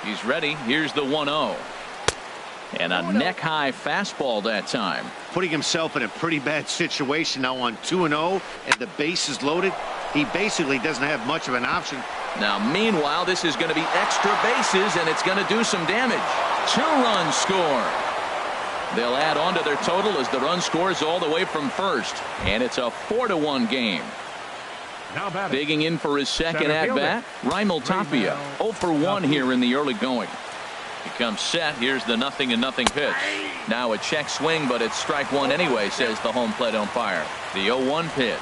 He's ready. Here's the 1-0. And a neck-high fastball that time. Putting himself in a pretty bad situation now on 2-0, and the base is loaded. He basically doesn't have much of an option. Now, meanwhile, this is going to be extra bases, and it's going to do some damage. 2-run score. They'll add on to their total as the run scores all the way from first. And it's a 4-1 game. Now digging in for his second at-bat, Raimel Tapia. 0 for 1 here in the early going. He comes set. Here's the 0-0 pitch. Now a check swing, but it's strike one anyway, says the home plate umpire. The 0-1 pitch.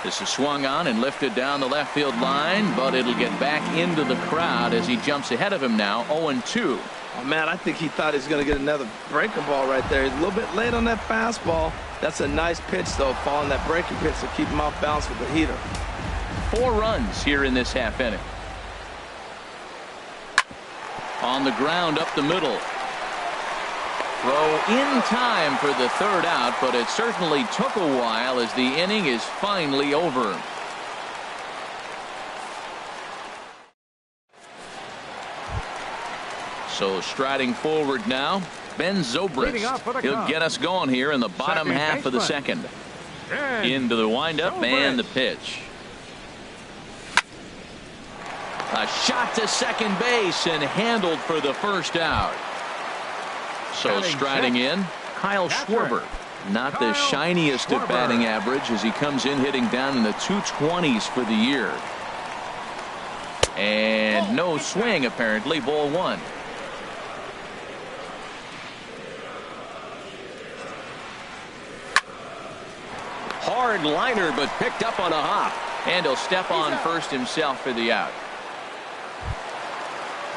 This is swung on and lifted down the left field line, but it'll get back into the crowd as he jumps ahead of him now. 0-2. Oh, man, I think he thought he was going to get another breaking ball right there. He's a little bit late on that fastball. That's a nice pitch, though, following that breaking pitch to keep him off balance with the heater. 4 runs here in this half inning. On the ground up the middle. Throw in time for the third out, but it certainly took a while as the inning is finally over. So striding forward now, Ben Zobrist. He'll get us going here in the bottom half of the second. in. Into the windup and the pitch. A shot to second base and handled for the first out. So striding in, Kyle Schwarber. Not the shiniest of batting average as he comes in hitting down in the 220s for the year. And no swing apparently, ball one. Hard liner but picked up on a hop. And he'll step on first himself for the out.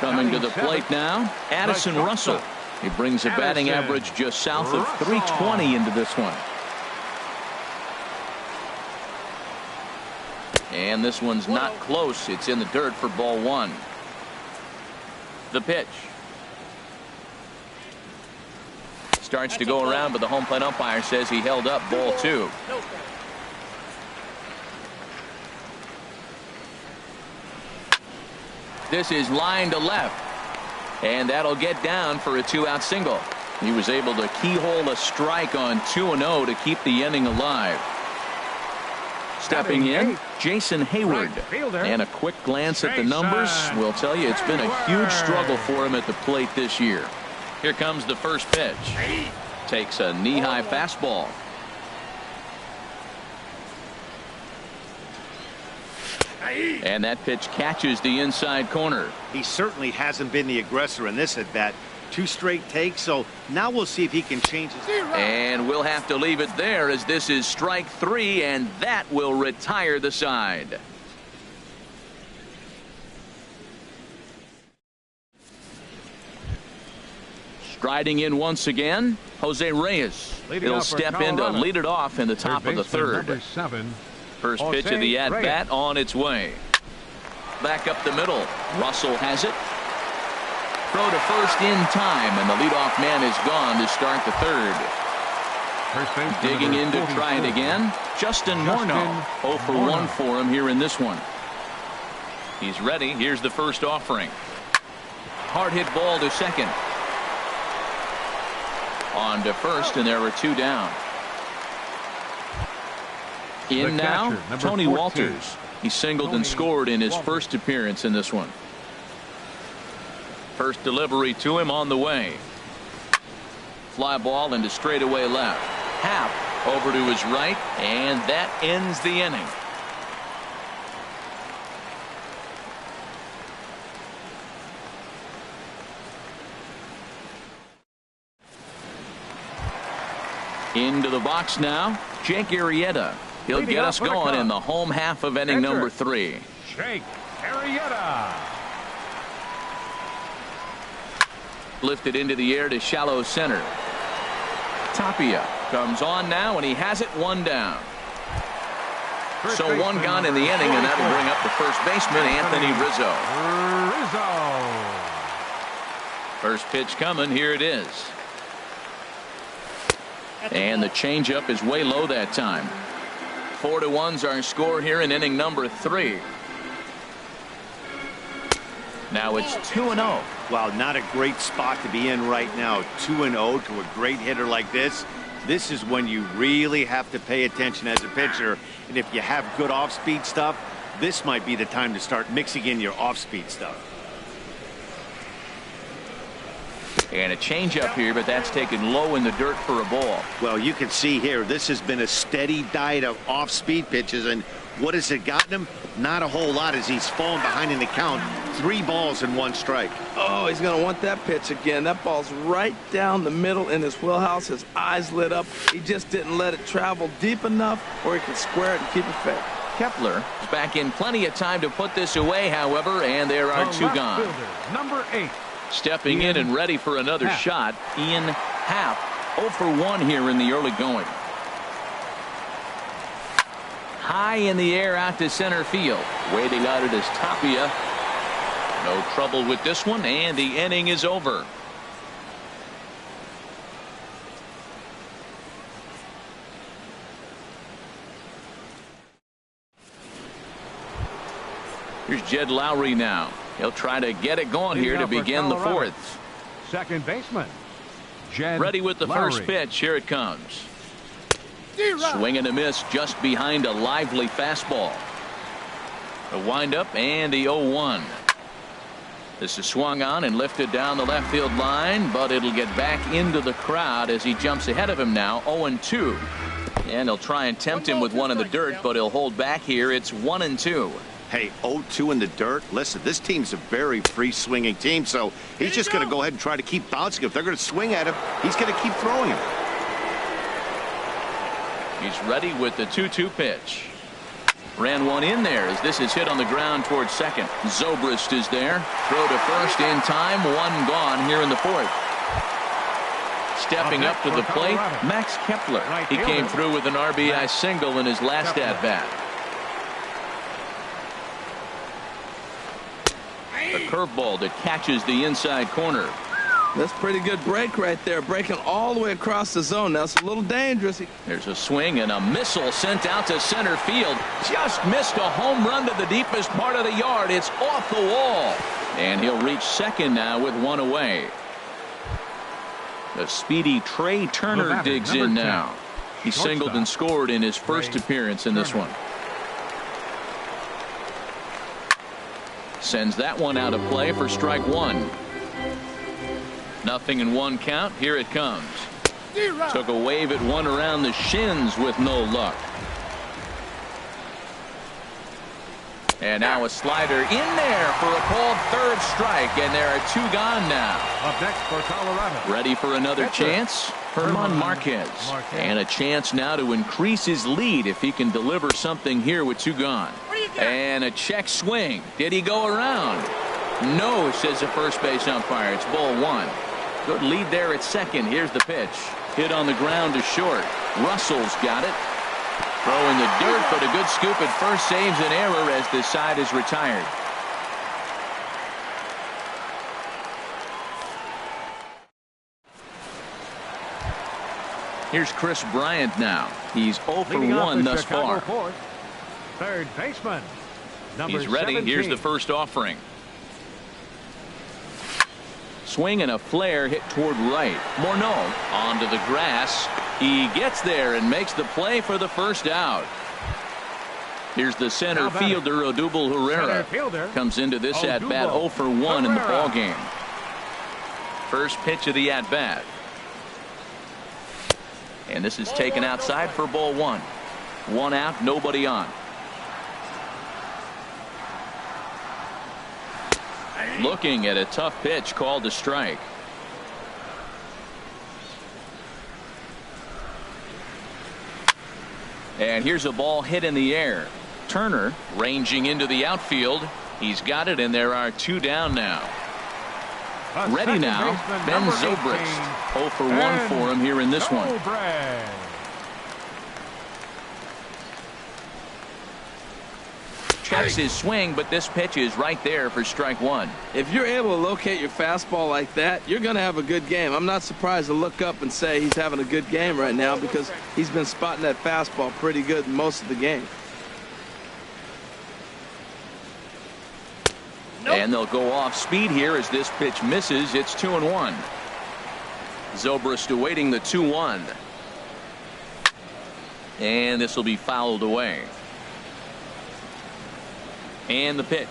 Coming to the plate now, Addison Russell. He brings a batting average just south of 320 into this one. And this one's not close. It's in the dirt for ball one. The pitch. Starts to go around, but the home plate umpire says he held up ball two. This is line to left. And that'll get down for a 2-out single. He was able to keyhole a strike on 2-0 to keep the inning alive. Stepping in, Jason Hayward. And a quick glance at the numbers will tell you it's been a huge struggle for him at the plate this year. Here comes the first pitch. Takes a knee-high fastball. And that pitch catches the inside corner. He certainly hasn't been the aggressor in this at bat. 2 straight takes, so now we'll see if he can change his. And we'll have to leave it there as this is strike 3, and that will retire the side. Striding in once again, Jose Reyes. He'll step in to lead it off in the top of the third. First pitch of the at-bat on its way. Back up the middle. Russell has it. Throw to first in time, and the leadoff man is gone to start the third. Digging in to try it again, Justin Morneau. 0 for 1 for him here in this one. He's ready. Here's the first offering. Hard hit ball to second. On to first, and there are 2 down. In now, Tony Walters. He singled and scored in his first appearance in this one. First delivery to him on the way. Fly ball into straightaway left. Happ over to his right, and that ends the inning. Into the box now, Jake Arrieta. He'll get us going in the home half of inning number 3. Jake Arrieta. Lifted into the air to shallow center. Tapia comes on now, and he has it 1 down. So 1 gone in the inning, and that'll bring up the first baseman, Anthony Rizzo. First pitch coming. Here it is. And the changeup is way low that time. 4-1's our score here in inning number 3. Now it's 2-0. Wow, not a great spot to be in right now. 2-0 to a great hitter like this. This is when you really have to pay attention as a pitcher. And if you have good off-speed stuff, this might be the time to start mixing in your off-speed stuff. And a changeup here, but that's taken low in the dirt for a ball. Well, you can see here, this has been a steady diet of off-speed pitches, and what has it gotten him? Not a whole lot as he's fallen behind in the count. 3 balls and 1 strike. Oh, he's going to want that pitch again. That ball's right down the middle in his wheelhouse. His eyes lit up. He just didn't let it travel deep enough where he could square it and keep it fair. Kepler is back in plenty of time to put this away, however, and there are 2 gone. Number 8. Stepping in and ready for another shot, Ian Happ. 0 for 1 here in the early going. High in the air out to center field. Waiting on it is Tapia. No trouble with this one, and the inning is over. Here's Jed Lowry now. He'll try to get it going here to begin the 4th. Second baseman, Jed ready with the Lowry. First pitch. Here it comes. Swing and a miss just behind a lively fastball. The windup and the 0-1. This is swung on and lifted down the left field line, but it'll get back into the crowd as he jumps ahead of him now. 0-2. And he'll try and tempt him with one in the dirt, but he'll hold back here. It's 1-2. Hey, 0-2 in the dirt. Listen, this team's a very free swinging team, so he's just going to go ahead and try to keep bouncing. If they're going to swing at him, he's going to keep throwing him. He's ready with the 2-2 pitch. Ran one in there as this is hit on the ground towards second. Zobrist is there. Throw to first in time. One gone here in the fourth. Stepping up to the plate, Max Kepler. He came through with an RBI single in his last at-bat. A curveball that catches the inside corner. That's pretty good break right there, breaking all the way across the zone. Now it's a little dangerous. There's a swing and a missile sent out to center field. Just missed a home run to the deepest part of the yard. It's off the wall. And he'll reach second now with one away. The speedy Trey Turner digs in now. He singled and scored in his first appearance in this one. Sends that one out of play for strike one. 0-1 count. Here it comes. Took a wave at one around the shins with no luck. And now a slider in there for a called third strike, and there are two gone now. Up next for Colorado. Ready for another chance? Herman Marquez. And a chance now to increase his lead if he can deliver something here with two gone. And a check swing. Did he go around? No, says the first base umpire. It's ball one. Good lead there at second. Here's the pitch. Hit on the ground to short. Russell's got it. Throw in the dirt, but a good scoop at first saves an error as this side is retired. Here's Chris Bryant now. He's 0 for 1 thus far. Fourth, third baseman. He's ready. 17. Here's the first offering. Swing and a flare hit toward right. Morneau onto the grass. He gets there and makes the play for the first out. Here's the center fielder, Odubel Herrera. Comes into this at-bat 0 for 1 in the ballgame. First pitch of the at-bat. And this is taken outside for ball one. One out, nobody on. Looking at a tough pitch called a strike. And here's a ball hit in the air. Turner ranging into the outfield. He's got it, and there are two down now. Ready now, Ben Zobrist. 0 for 1 for him here in this one. Checks his swing, but this pitch is right there for strike one. If you're able to locate your fastball like that, you're going to have a good game. I'm not surprised to look up and say he's having a good game right now because he's been spotting that fastball pretty good most of the game. And they'll go off speed here as this pitch misses. It's 2-1. Zobrist awaiting the 2-1. And this will be fouled away. And the pitch.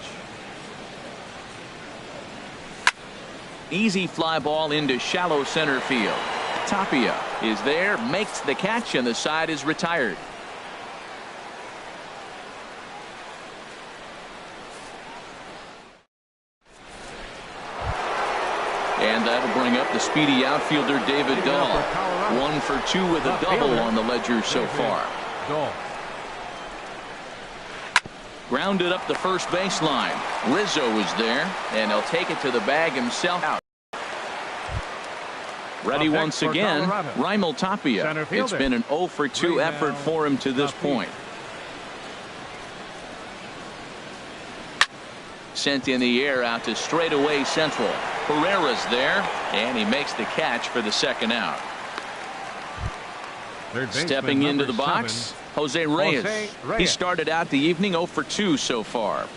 Easy fly ball into shallow center field. Tapia is there, makes the catch, and the side is retired. And that'll bring up the speedy outfielder David Dahl. 1 for 2 with a double on the ledger so far. Grounded up the first baseline. Rizzo is there, and he'll take it to the bag himself. Out. Ready once again, Raimel Tapia. It's been an 0 for 2 effort for him to this point. Sent in the air out to straightaway central. Herrera's there, and he makes the catch for the second out. Stepping into the box, Jose Reyes. He started out the evening 0 for 2 so far.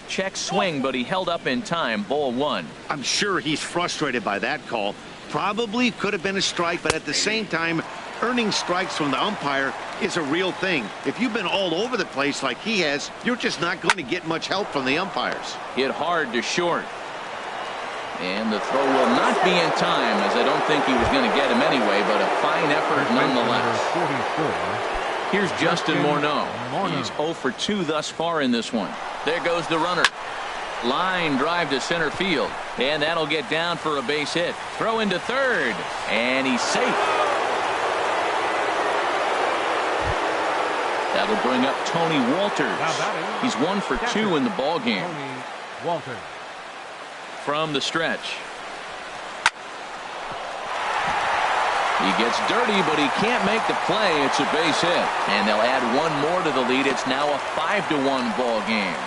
Check swing, but he held up in time. Ball one. I'm sure he's frustrated by that call. Probably could have been a strike, but at the same time, earning strikes from the umpire is a real thing. If you've been all over the place like he has, you're just not going to get much help from the umpires. Hit hard to short. And the throw will not be in time, as I don't think he was going to get him anyway, but a fine effort nonetheless. Here's Justin Morneau. He's 0 for 2 thus far in this one. There goes the runner. Line drive to center field, and that'll get down for a base hit. Throw into third, and he's safe. That'll bring up Tony Walters. He's 1 for 2 in the ball game. Walters. From the stretch. He gets dirty, but he can't make the play. It's a base hit, and they'll add one more to the lead. It's now a 5-1 ball game.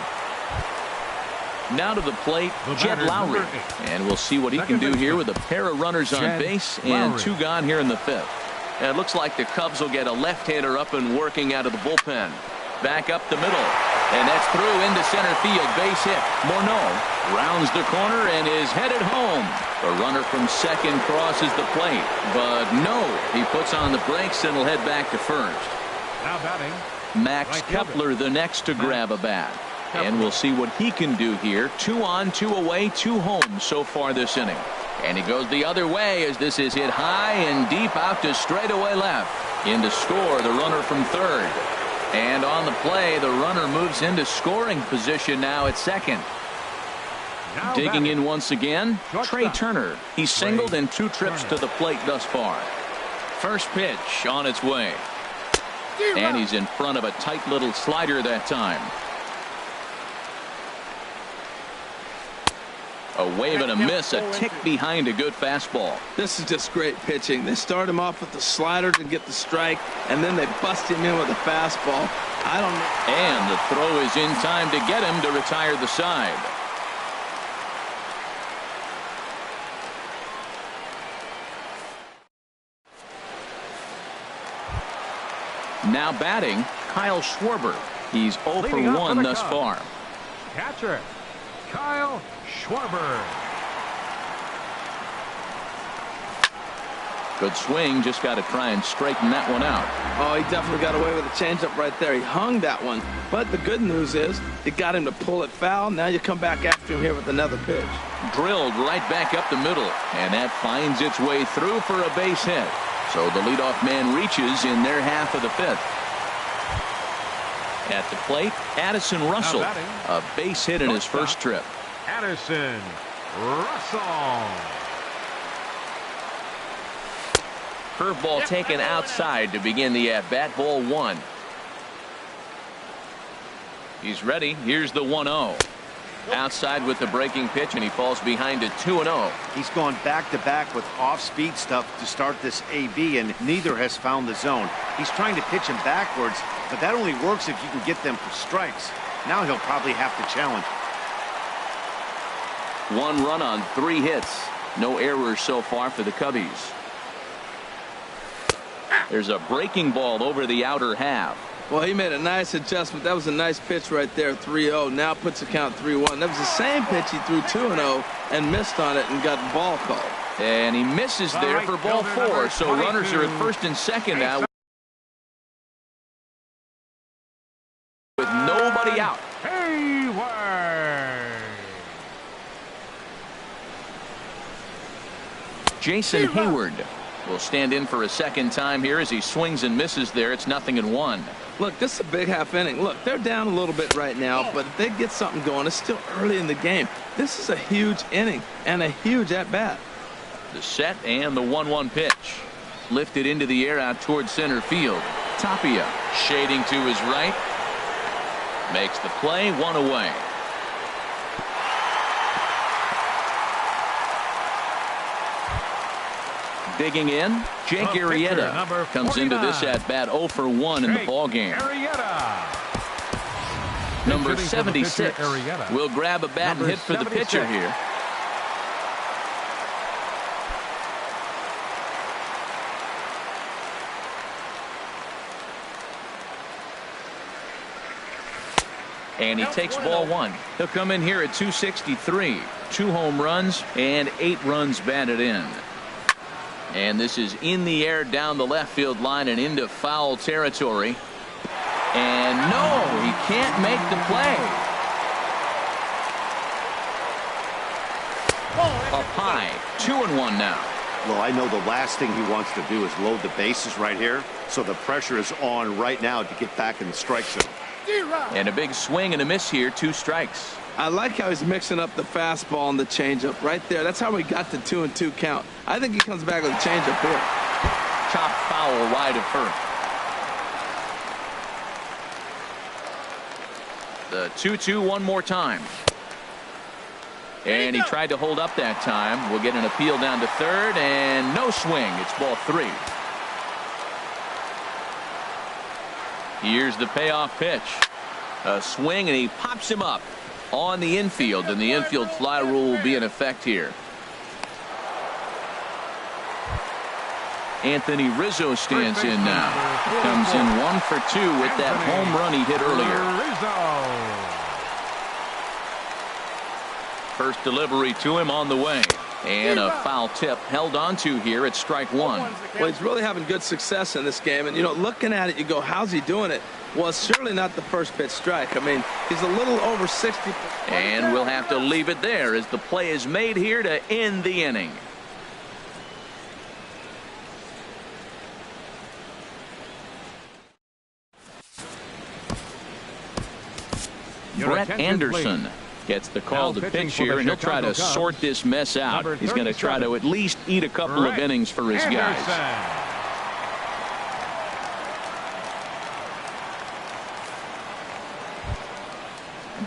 Now to the plate, Jed Lowry. And we'll see what he can do here with a pair of runners on base and 2 gone here in the 5th. And it looks like the Cubs will get a left-hander up and working out of the bullpen. Back up the middle. And that's through into center field. Base hit. Morneau rounds the corner and is headed home. The runner from second crosses the plate. But no, he puts on the brakes and will head back to first. Now batting, Max Kepler the next to grab a bat. And we'll see what he can do here. 2 on, 2 away, 2 home so far this inning. And he goes the other way as this is hit high and deep out to straightaway left. In to score the runner from third. And on the play, the runner moves into scoring position now at second. now Digging batting. in once again, Trey Shortstop. Turner. He's singled in 2 trips to the plate thus far. First pitch on its way. And he's in front of a tight little slider that time. A wave and a miss, a tick behind a good fastball. This is just great pitching. They start him off with the slider to get the strike, and then they bust him in with a fastball. I don't know. And the throw is in time to get him to retire the side. Now batting, Kyle Schwarber. He's 0 for Leading off for 1 the thus Cubs. far. Catcher, Kyle Schwarber. Good swing, just got to try and straighten that one out. Oh, he definitely got away with a changeup right there. He hung that one. But the good news is it got him to pull it foul. Now you come back after him here with another pitch. Drilled right back up the middle, and that finds its way through for a base hit. So the leadoff man reaches in their half of the 5th. At the plate, Addison Russell, a base hit in his first trip. Addison Russell. Curveball taken outside to begin the at-bat. Ball 1. He's ready. Here's the 1-0. Outside with the breaking pitch, and he falls behind it 2-0. He's gone back-to-back with off-speed stuff to start this AB, and neither has found the zone. He's trying to pitch him backwards, but that only works if you can get them for strikes. Now he'll probably have to challenge. 1 run on 3 hits. No errors so far for the Cubbies. There's a breaking ball over the outer half. Well, he made a nice adjustment. That was a nice pitch right there, 3-0. Now puts the count 3-1. That was the same pitch he threw 2-0 and missed on it and got the ball called. And he misses there for ball 4. So runners are at first and second now with nobody out. Hayward. Jason Hayward will stand in for a second time here as he swings and misses there. It's 0-1. Look, this is a big half inning. Look, they're down a little bit right now, but if they get something going, it's still early in the game. This is a huge inning and a huge at-bat. The set and the 1-1 pitch. Lifted into the air out towards center field. Tapia shading to his right. Makes the play, 1 away. Digging in, Jake Arrieta comes into this at-bat 0 for 1 in the ballgame. Number 76 will grab a bat and hit for the pitcher here. And he takes ball 1. He'll come in here at 263. 2 home runs and 8 runs batted in. And this is in the air down the left field line and into foul territory. And no, he can't make the play. Up high, 2-1 now. Well, I know the last thing he wants to do is load the bases right here, so the pressure is on right now to get back in the strike zone. And a big swing and a miss here, 2 strikes. I like how he's mixing up the fastball and the changeup right there. That's how we got the 2-2 count. I think he comes back with a changeup here. Chop foul wide of first. The 2-2 one more time. And he tried to hold up that time. We'll get an appeal down to third, and no swing. It's ball 3. Here's the payoff pitch. A swing, and he pops him up on the infield, and the infield fly rule will be in effect here. Anthony Rizzo stands in now. Comes in 1 for 2 with that home run he hit earlier. First delivery to him on the way. And a foul tip held on to here at strike 1. Well, he's really having good success in this game. And, you know, looking at it, you go, how's he doing it? Well, it's surely not the first pitch strike. I mean, he's a little over 60. And we'll have to leave it there as the play is made here to end the inning. Brett Anderson gets the call to pitch here, and he'll try to sort this mess out. He's going to try to at least eat a couple of innings for his guys.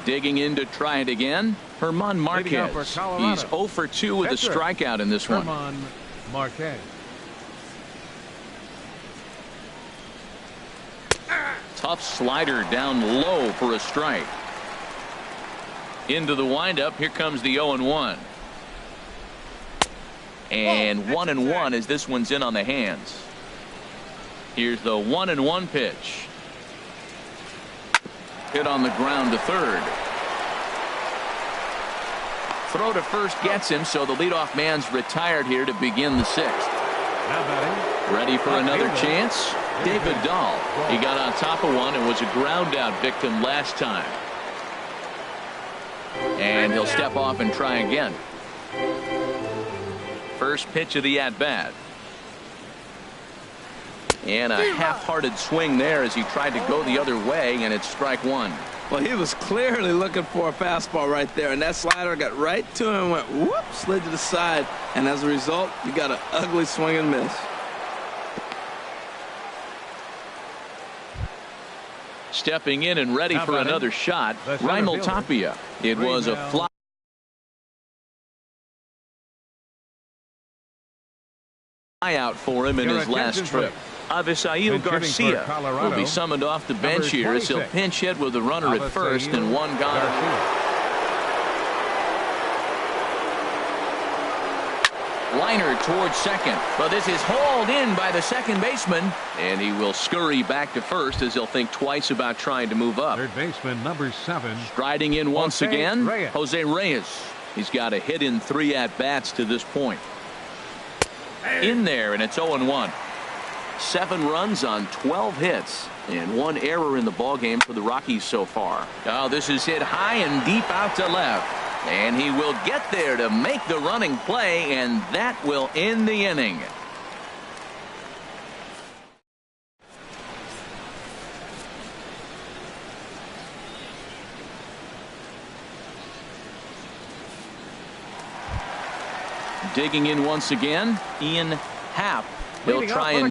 Digging in to try it again, Herman Marquez. He's 0 for 2 with a strikeout in this one. Herman Marquez. Tough slider down low for a strike. Into the windup. Here comes the 0-1. And 1-1 as this one's in on the hands. Here's the 1-1 pitch. Hit on the ground to third. Throw to first gets him, so the leadoff man's retired here to begin the 6th. Ready for another chance? David Dahl. He got on top of one and was a ground out victim last time. And he'll step off and try again. First pitch of the at-bat. And a half-hearted swing there as he tried to go the other way, and it's strike 1. Well, he was clearly looking for a fastball right there, and that slider got right to him and went whoop, slid to the side, and as a result, you got an ugly swing and miss. Stepping in and ready for another shot, Raimel Tapia. It was a fly out for him in his last trip. Avisail Garcia will be summoned off the bench here as he'll pinch hit with a runner at first and one gone. Liner towards second, but this is hauled in by the second baseman, and he will scurry back to first as he'll think twice about trying to move up. Third baseman number 7. Striding in once again, Jose Reyes. He's got a hit in 3 at-bats to this point. In there, and it's 0-1. 7 runs on 12 hits and 1 error in the ballgame for the Rockies so far. Oh, this is hit high and deep out to left. And he will get there to make the running play, and that will end the inning. Digging in once again, Ian Happ. He'll try and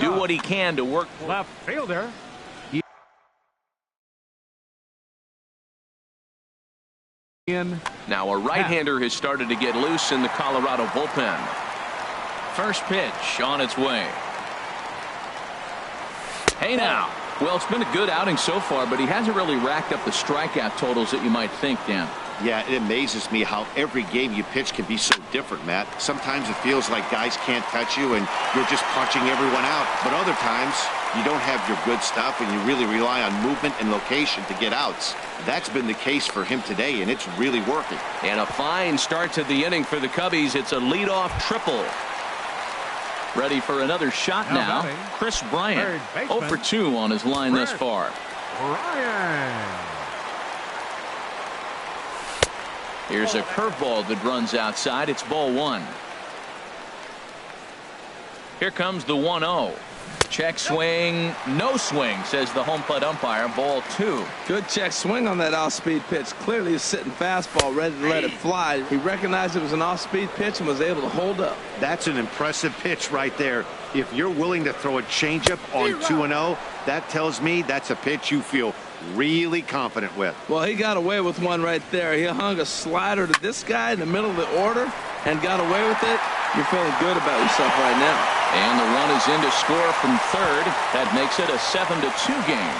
do what he can to work. Left fielder. Now a right-hander has started to get loose in the Colorado bullpen. First pitch on its way. Hey now. Well, it's been a good outing so far, but he hasn't really racked up the strikeout totals that you might think, Dan. Yeah, it amazes me how every game you pitch can be so different, Matt. Sometimes it feels like guys can't touch you and you're just punching everyone out. But other times, you don't have your good stuff and you really rely on movement and location to get outs. That's been the case for him today, and it's really working. And a fine start to the inning for the Cubbies. It's a leadoff triple. Ready for another shot now. Chris Bryant, 0 for 2 on his line thus far. Bryant. Here's a curveball that runs outside. It's ball 1. Here comes the 1-0. Check swing, no swing, says the home plate umpire. Ball 2. Good check swing on that off-speed pitch. Clearly he's sitting fastball, ready to let it fly. He recognized it was an off-speed pitch and was able to hold up. That's an impressive pitch right there. If you're willing to throw a changeup on 2-0, that tells me that's a pitch you feel really confident with. Well, he got away with one right there. He hung a slider to this guy in the middle of the order and got away with it. You're feeling good about yourself right now. And the run is in to score from third. That makes it a 7-2 game.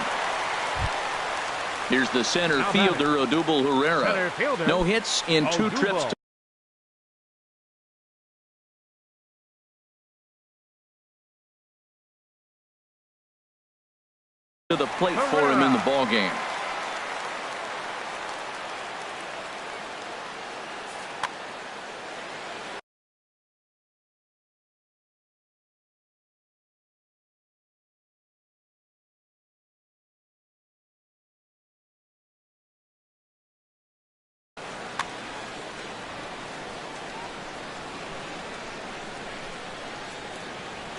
Here's the center fielder, Odubel Herrera. No hits in 2 trips to the plate for him in the ball game.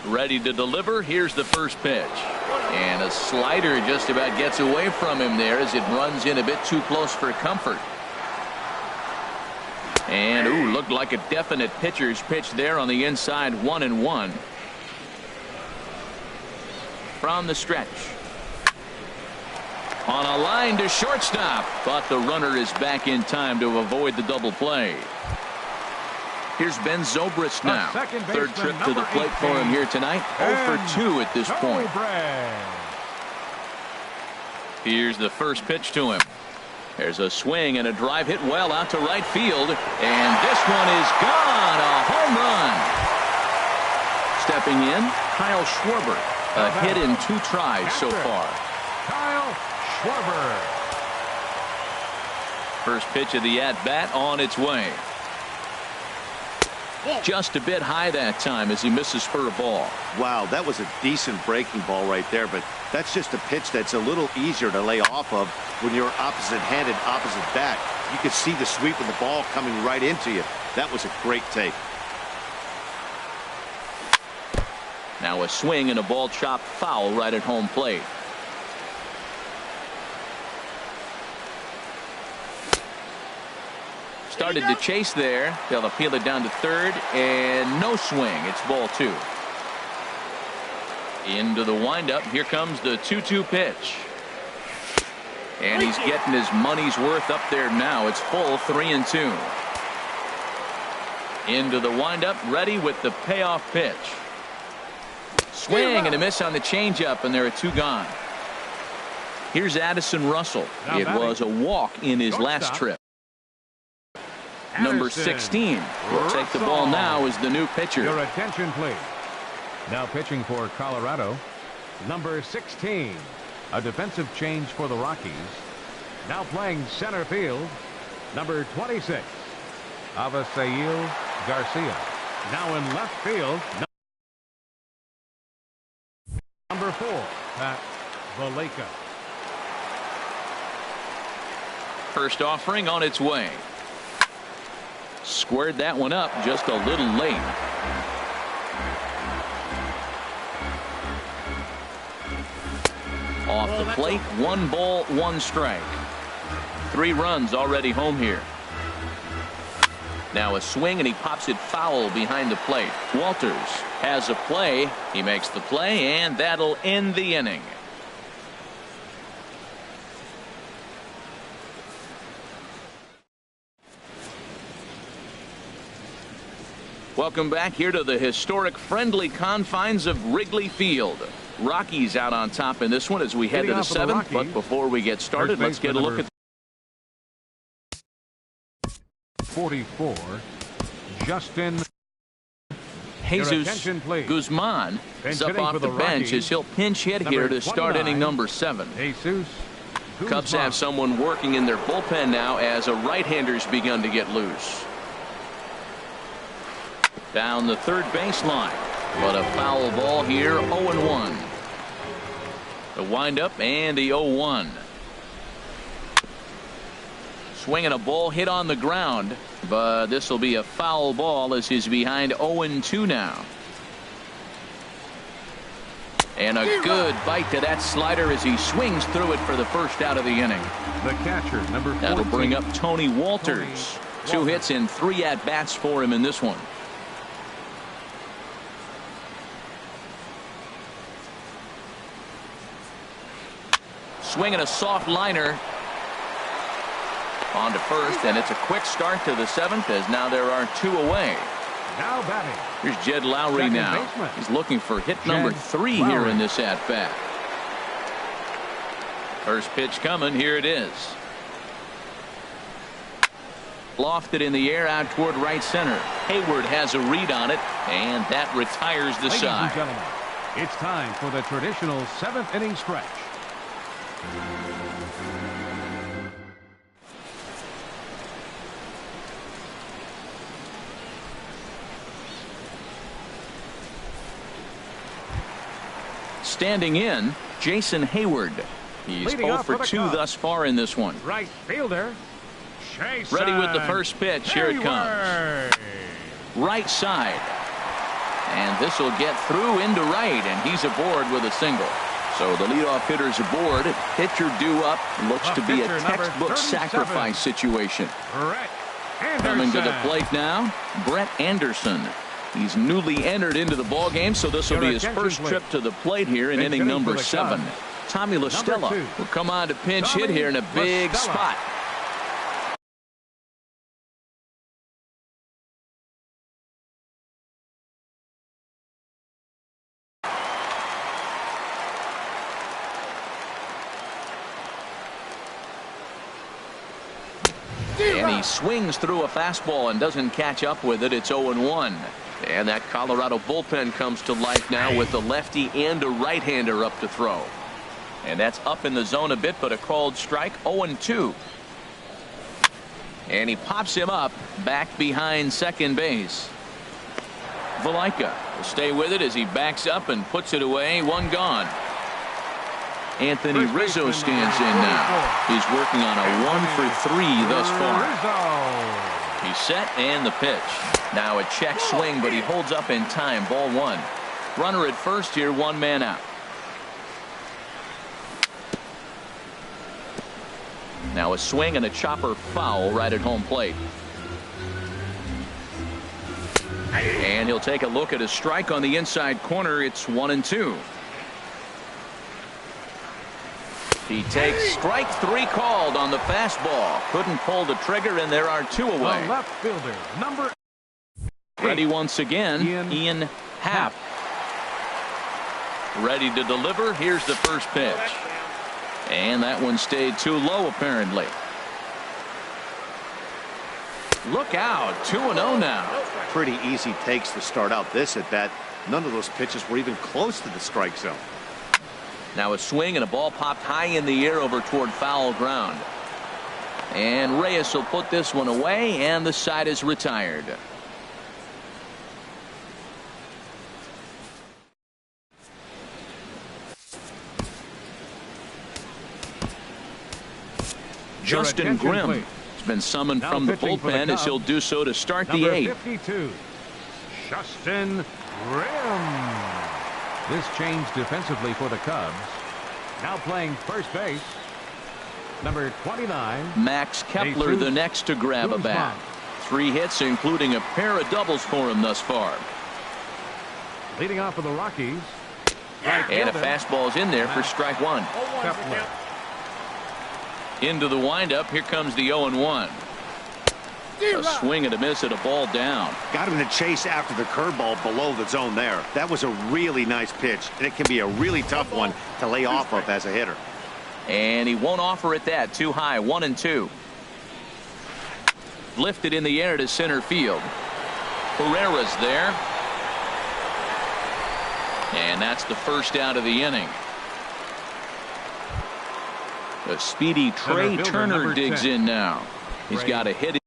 Ready to deliver. Here's the first pitch. And a slider just about gets away from him there as it runs in a bit too close for comfort. And, ooh, looked like a definite pitcher's pitch there on the inside. 1-1. From the stretch. On a line to shortstop. But the runner is back in time to avoid the double play. Here's Ben Zobrist now. Third trip to the plate for him here tonight. 0 for 2 at this point. Here's the first pitch to him. There's a swing and a drive hit well out to right field. And this one is gone. A home run. Stepping in, Kyle Schwarber. A hit in 2 tries so far. Kyle Schwarber. First pitch of the at-bat on its way. Just a bit high that time as he misses for a ball. Wow, that was a decent breaking ball right there, but that's just a pitch that's a little easier to lay off of when you're opposite-handed, opposite bat. You could see the sweep of the ball coming right into you. That was a great take. Now a swing and a ball chopped foul right at home plate. Started to chase there. They'll appeal it down to third, and no swing. It's ball 2. Into the windup. Here comes the 2-2 pitch. And he's getting his money's worth up there now. It's full 3-2. Into the windup, ready with the payoff pitch. Swing and a miss on the changeup, and there are 2 gone. Here's Addison Russell. It was a walk in his last trip. Number 16 will take the ball now as the new pitcher. Your attention, please. Now pitching for Colorado, number 16, a defensive change for the Rockies. Now playing center field, number 26, Avisail Garcia. Now in left field, number 4, Pat Valleca. First offering on its way. Squared that one up just a little late. Off the plate, 1 ball, 1 strike. 3 runs already home here. Now a swing and he pops it foul behind the plate. Walters has a play. He makes the play, and that'll end the inning. Welcome back here to the historic friendly confines of Wrigley Field. Rockies out on top in this one as we head to the 7th. But before we get started, let's get a look at 44, Justin. Jesus Guzman is up off the bench as he'll pinch hit here to start inning number 7. Jesus Cubs have someone working in their bullpen now as a right-hander's begun to get loose. Down the third baseline, but a foul ball here, 0-1. The windup and the 0-1. Swinging a ball hit on the ground, but this will be a foul ball as he's behind 0-2 now. And a good bite to that slider as he swings through it for the first out of the inning. The catcher, number 14. That'll bring up Tony Walters. 2 hits and 3 at-bats for him in this one. Swinging a soft liner on to first, and it's a quick start to the 7th as now there are 2 away. Now batting. Here's Jed Lowry now. He's looking for hit number 3 here in this at-bat. First pitch coming. Here it is. Lofted in the air out toward right center. Hayward has a read on it, and that retires the side. Ladies and gentlemen, it's time for the traditional 7th inning stretch. Standing in, Jason Hayward. He's 0 for 2 thus far in this one. Right fielder, Jason. Ready with the first pitch. Here it comes. Right side. And this will get through into right, and he's aboard with a single. So the leadoff hitter's aboard. Pitcher due up. Looks to be a textbook sacrifice situation. Coming to the plate now, Brett Anderson. He's newly entered into the ball game, so this will be his first trip to the plate here in inning number 7. Tommy La Stella will come on to pinch hit here in a big spot. And he swings through a fastball and doesn't catch up with it. It's 0-1. And that Colorado bullpen comes to life now with a lefty and a right-hander up to throw. And that's up in the zone a bit, but a called strike. 0-2. And he pops him up back behind second base. Valaika will stay with it as he backs up and puts it away. 1 gone. Anthony Rizzo stands in now. He's working on a 1 for 3 thus far. He's set and the pitch. Now a check swing, but he holds up in time. Ball 1. Runner at first here, 1 man out. Now a swing and a chopper foul right at home plate. And he'll take a look at a strike on the inside corner. It's 1-2. He takes strike 3 called on the fastball. Couldn't pull the trigger, and there are 2 away. The left fielder, number 8. Ready once again, Ian Happ. Ready to deliver. Here's the first pitch. And that one stayed too low, apparently. Look out, 2-0 now. Pretty easy takes to start out this at bat. None of those pitches were even close to the strike zone. Now a swing and a ball popped high in the air over toward foul ground. And Reyes will put this one away, and the side is retired. Justin Grimm has been summoned from the bullpen as he'll do so to start the 8th. 52, Justin Grimm. This change defensively for the Cubs. Now playing first base, number 29. Max Kepler the next to grab a bat. 3 hits, including a pair of doubles for him thus far. Leading off for the Rockies. And a fastball's in there for strike 1. Kepler. Into the windup. Here comes the 0-1. A swing and a miss at a ball down. Got him to chase after the curveball below the zone there. That was a really nice pitch, and it can be a really tough one to lay off of as a hitter. And he won't offer it that. Too high. 1-2. lifted in the air to center field. Herrera's there. And that's the first out of the inning. The speedy Trey Turner digs in now. He's got a hit.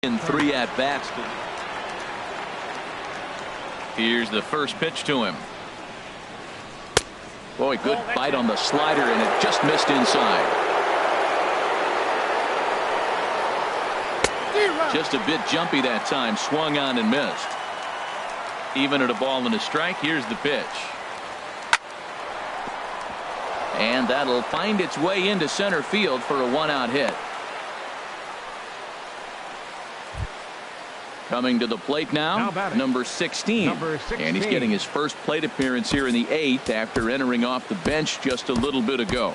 In 3 at-bats. Here's the first pitch to him. Boy, good bite on the slider, and it just missed inside. Just a bit jumpy that time. Swung on and missed. Even at a ball and a strike. Here's the pitch. And that'll find its way into center field for a 1-out hit. Coming to the plate now number 16. And he's getting his first plate appearance here in the 8th after entering off the bench just a little bit ago.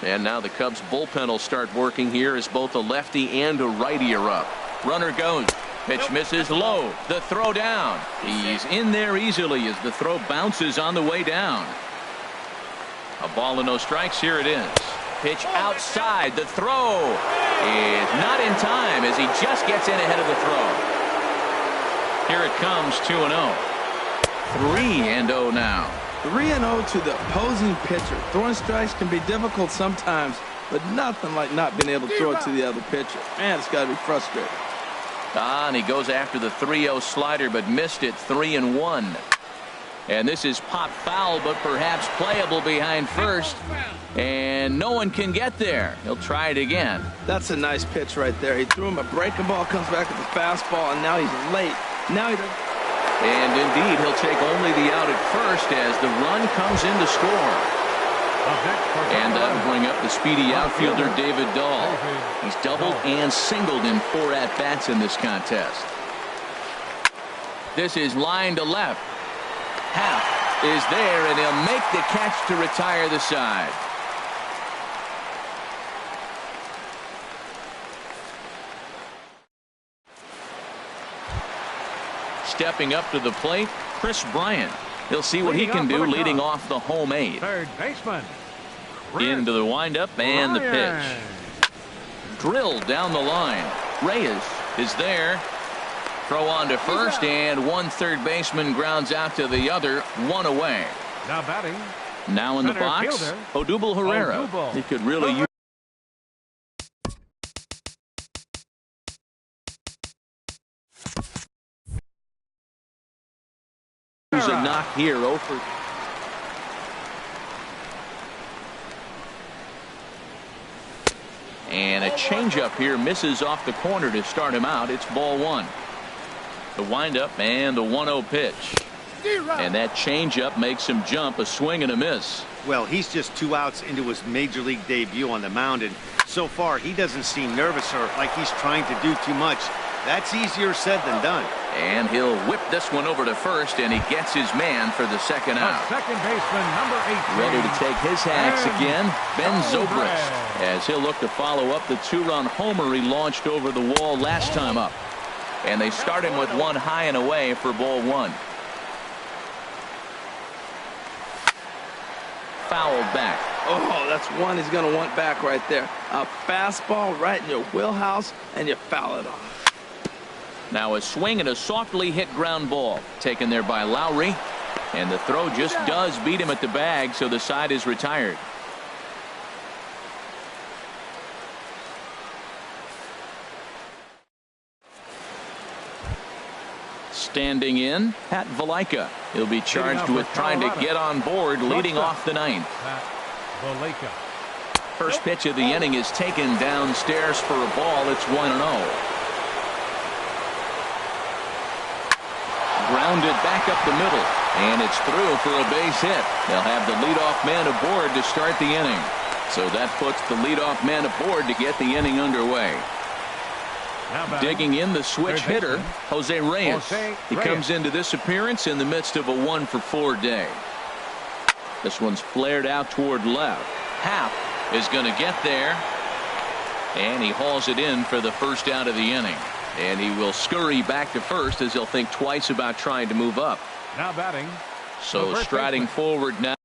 And now the Cubs bullpen will start working here as both a lefty and a righty are up. Runner goes. Pitch misses low. The throw down. He's in there easily as the throw bounces on the way down. A ball and no strikes. Here it is. Pitch outside. The throw is not in time as he just gets in ahead of the throw. Here it comes, 2-0. 3-0 now. 3-0 to the opposing pitcher. Throwing strikes can be difficult sometimes, but nothing like not being able to throw it to the other pitcher. Man, it's got to be frustrating. And he goes after the 3-0 slider, but missed it. 3-1. And this is popped foul, but perhaps playable behind first. And no one can get there. He'll try it again. That's a nice pitch right there. He threw him a breaking ball, comes back with the fastball, and now he's late. Now he doesn't. And indeed, he'll take only the out at first as the run comes in to score. And that'll bring up the speedy outfielder David Dahl. He's doubled and singled in 4 at-bats in this contest. This is line to left. Half is there, and he'll make the catch to retire the side. Stepping up to the plate, Chris Bryant. He'll see what he can do leading off the home 8. Third baseman. Into the windup and the pitch. Drilled down the line. Reyes is there. Throw on to first, and one third baseman grounds out to the other. 1 away. Now batting. Now in the Center box, fielder. Odubel Herrera. Odubel. He could really use a knock here. Over. And a changeup here misses off the corner to start him out. It's ball 1. The windup and the 1-0 pitch. And that changeup makes him jump. A swing and a miss. Well, he's just 2 outs into his major league debut on the mound, and so far he doesn't seem nervous or like he's trying to do too much. That's easier said than done. And he'll whip this one over to first, and he gets his man for the second out. Second baseman, number 18. Ready to take his hacks again, Ben Zobrist, as he'll look to follow up the 2-run homer he launched over the wall last time up. And they start him with one high and away for ball 1. Fouled back. Oh, that's one he's going to want back right there. A fastball right in your wheelhouse, and you foul it off. Now a swing and a softly hit ground ball taken there by Lowry, and the throw just does beat him at the bag, so the side is retired. Standing in, Pat Valaika. He'll be charged with trying to get on board, leading off the 9th. First pitch of the inning is taken downstairs for a ball. It's 1-0. Grounded back up the middle, and it's through for a base hit. They'll have the leadoff man aboard to start the inning. So that puts the leadoff man aboard to get the inning underway. Digging in the switch hitter, Jose Reyes. He comes into this appearance in the midst of a 1-for-4 day. This one's flared out toward left. Happ is going to get there, and he hauls it in for the first out of the inning. And he will scurry back to first as he'll think twice about trying to move up. Now batting. So striding forward now.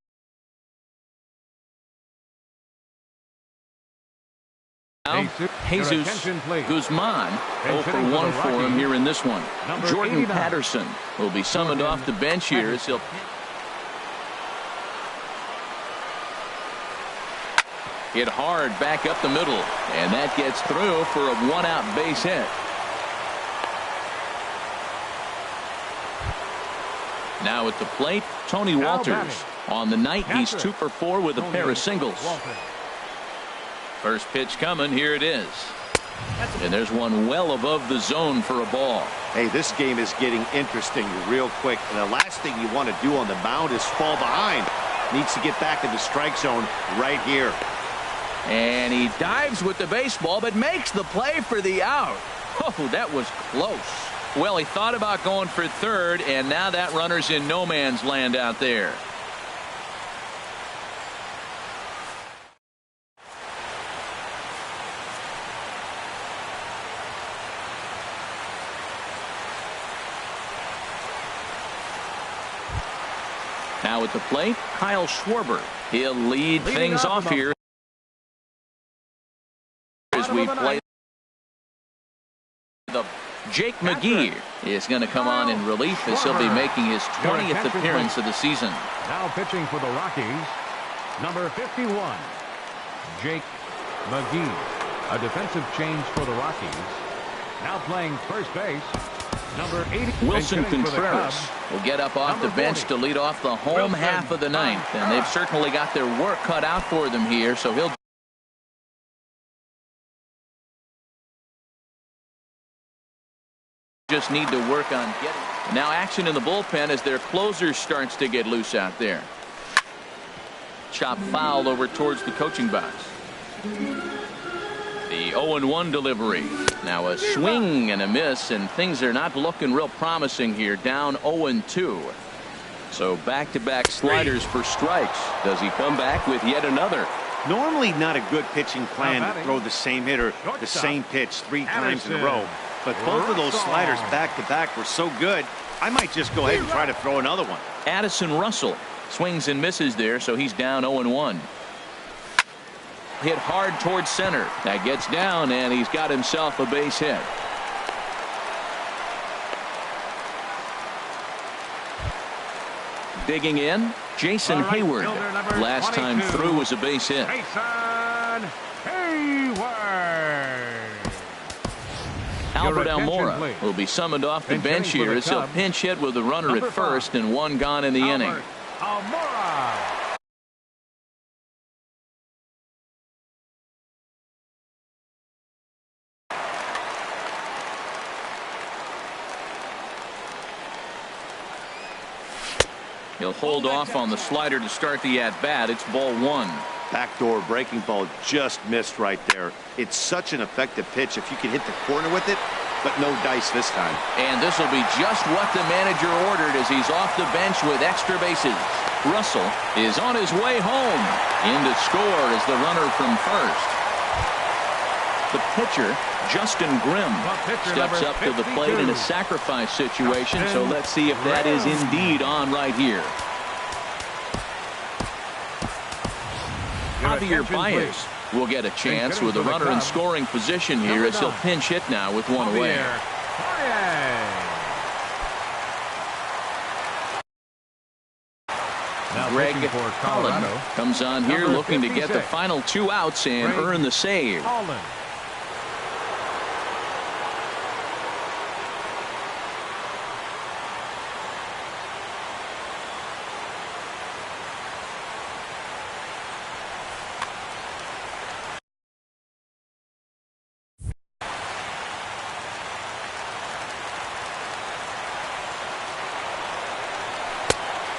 Jesus Guzman 0 for 1 for him here in this one. Jordan 89. Patterson will be summoned off the bench here as he'll hit hard back up the middle, and that gets through for a 1-out base hit. Now at the plate, Tony Walters. On the night, he's 2 for 4 with a pair of singles. First pitch coming. Here it is. And there's one well above the zone for a ball. Hey, this game is getting interesting real quick. And the last thing you want to do on the mound is fall behind. Needs to get back in the strike zone right here. And he dives with the baseball, but makes the play for the out. Oh, that was close. Well, he thought about going for third, and now that runner's in no man's land out there. Now at the plate, Kyle Schwarber. He'll lead things off here as we play. Jake McGee is going to come on in relief as he'll be making his 20th appearance of the season. Now pitching for the Rockies, number 51, Jake McGee. A defensive change for the Rockies. Now playing first base, number 80. Wilson Contreras will get up off the bench to lead off the home half of the ninth, and they've certainly got their work cut out for them here, so he'll just need to work on getting. Now action in the bullpen as their closer starts to get loose out there. Chop foul over towards the coaching box. The 0-1 delivery. Now a swing and a miss, and things are not looking real promising here. Down 0-2. So back-to-back sliders for strikes. Does he come back with yet another? Normally not a good pitching plan to throw the same hitter the same pitch 3 times in a row. But both of those sliders back-to-back were so good, I might just go ahead and try to throw another one. Addison Russell swings and misses there, so he's down 0-1. Hit hard towards center. That gets down, and he's got himself a base hit. Digging in, Jason Hayward. Last time through was a base hit. Jason Hayward. Albert Almora will be summoned off the bench here as he'll pinch hit with a runner at first and 1 gone in the inning. Almora. He'll hold off on the slider to start the at-bat. It's ball 1. Backdoor breaking ball just missed right there. It's such an effective pitch if you can hit the corner with it, but no dice this time. And this will be just what the manager ordered as he's off the bench with extra bases. Russell is on his way home. In to score is the runner from first. The pitcher, Justin Grimm, steps up to the plate in a sacrifice situation, so let's see if that is indeed on right here. Javier Baez will get a chance with a runner in scoring position here as he'll pinch hit now with 1 away. Greg Cullen comes on here looking to get the final 2 outs and earn the save.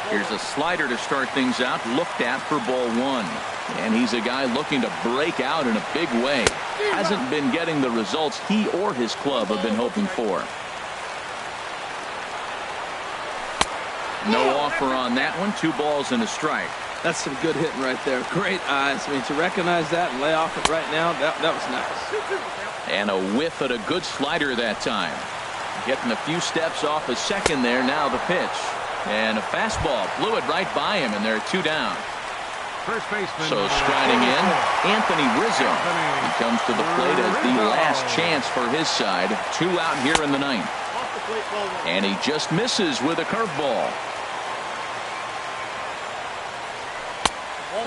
Here's a slider to start things out, looked at for ball 1. And he's a guy looking to break out in a big way. Hasn't been getting the results he or his club have been hoping for. No offer on that one. 2 balls and a strike. That's some good hitting right there. Great eyes. I mean, to recognize that and lay off it right now, that was nice. And a whiff at a good slider that time. Getting a few steps off a second there. Now the pitch. And a fastball blew it right by him, and they're 2 down. First baseman. So striding in, Anthony Rizzo. He comes to the plate as the last chance for his side. 2 out here in the 9th. And he just misses with a curveball.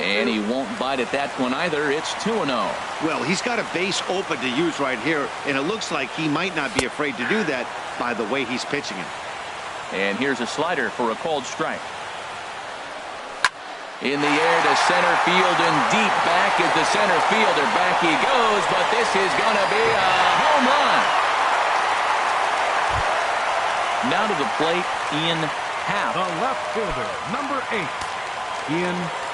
And he won't bite at that one either. It's 2-0. Well, he's got a base open to use right here, and it looks like he might not be afraid to do that by the way he's pitching it. And here's a slider for a called strike. In the air to center field and deep back at the center fielder. Back he goes, but this is going to be a home run. Now to the plate, Ian Happ. The left fielder, number 8, Ian Happ.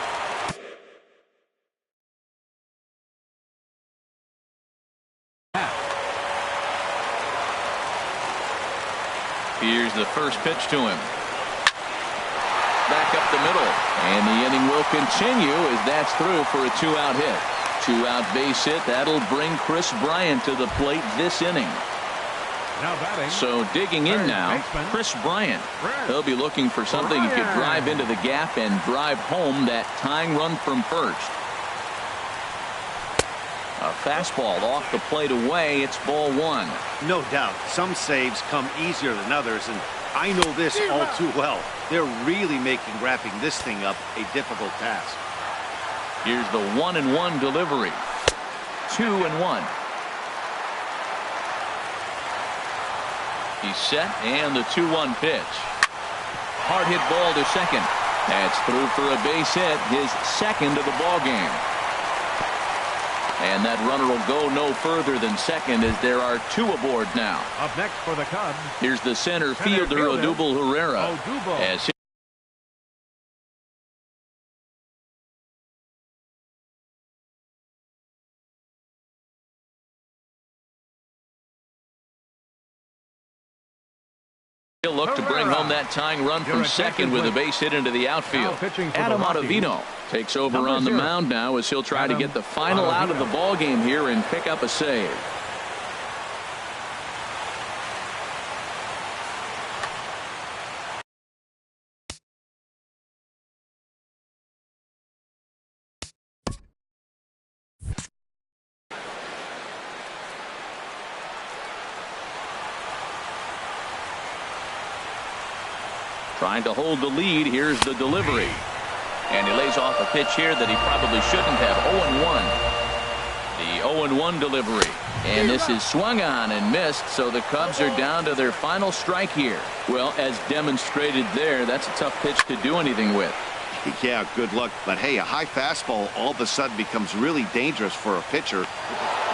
Here's the first pitch to him. Back up the middle, and the inning will continue as that's through for a 2-out hit. 2-out base hit. That'll bring Chris Bryant to the plate this inning. Now batting. So digging in now, Chris Bryant. He'll be looking for something he could drive into the gap and drive home that tying run from first. A fastball off the plate away. It's ball 1. No doubt. Some saves come easier than others, and I know this all too well. They're really making wrapping this thing up a difficult task. Here's the 1-1 delivery. 2-1. He's set, and the 2-1 pitch. Hard hit ball to second. That's through for a base hit, his second of the ball game. And that runner will go no further than second as there are 2 aboard now. Up next for the Cubs. Here's the center fielder, Odubel Herrera. As he'll look to bring home that tying run from second with a base hit into the outfield. Adam Ottavino takes over on the mound now as he'll try to get the final out of the ball game here and pick up a save. Trying to hold the lead. Here's the delivery. And he lays off a pitch here that he probably shouldn't have. 0-1. The 0-1 delivery. And this is swung on and missed, so the Cubs are down to their final strike here. Well, as demonstrated there, that's a tough pitch to do anything with. Yeah, good luck. But hey, a high fastball all of a sudden becomes really dangerous for a pitcher.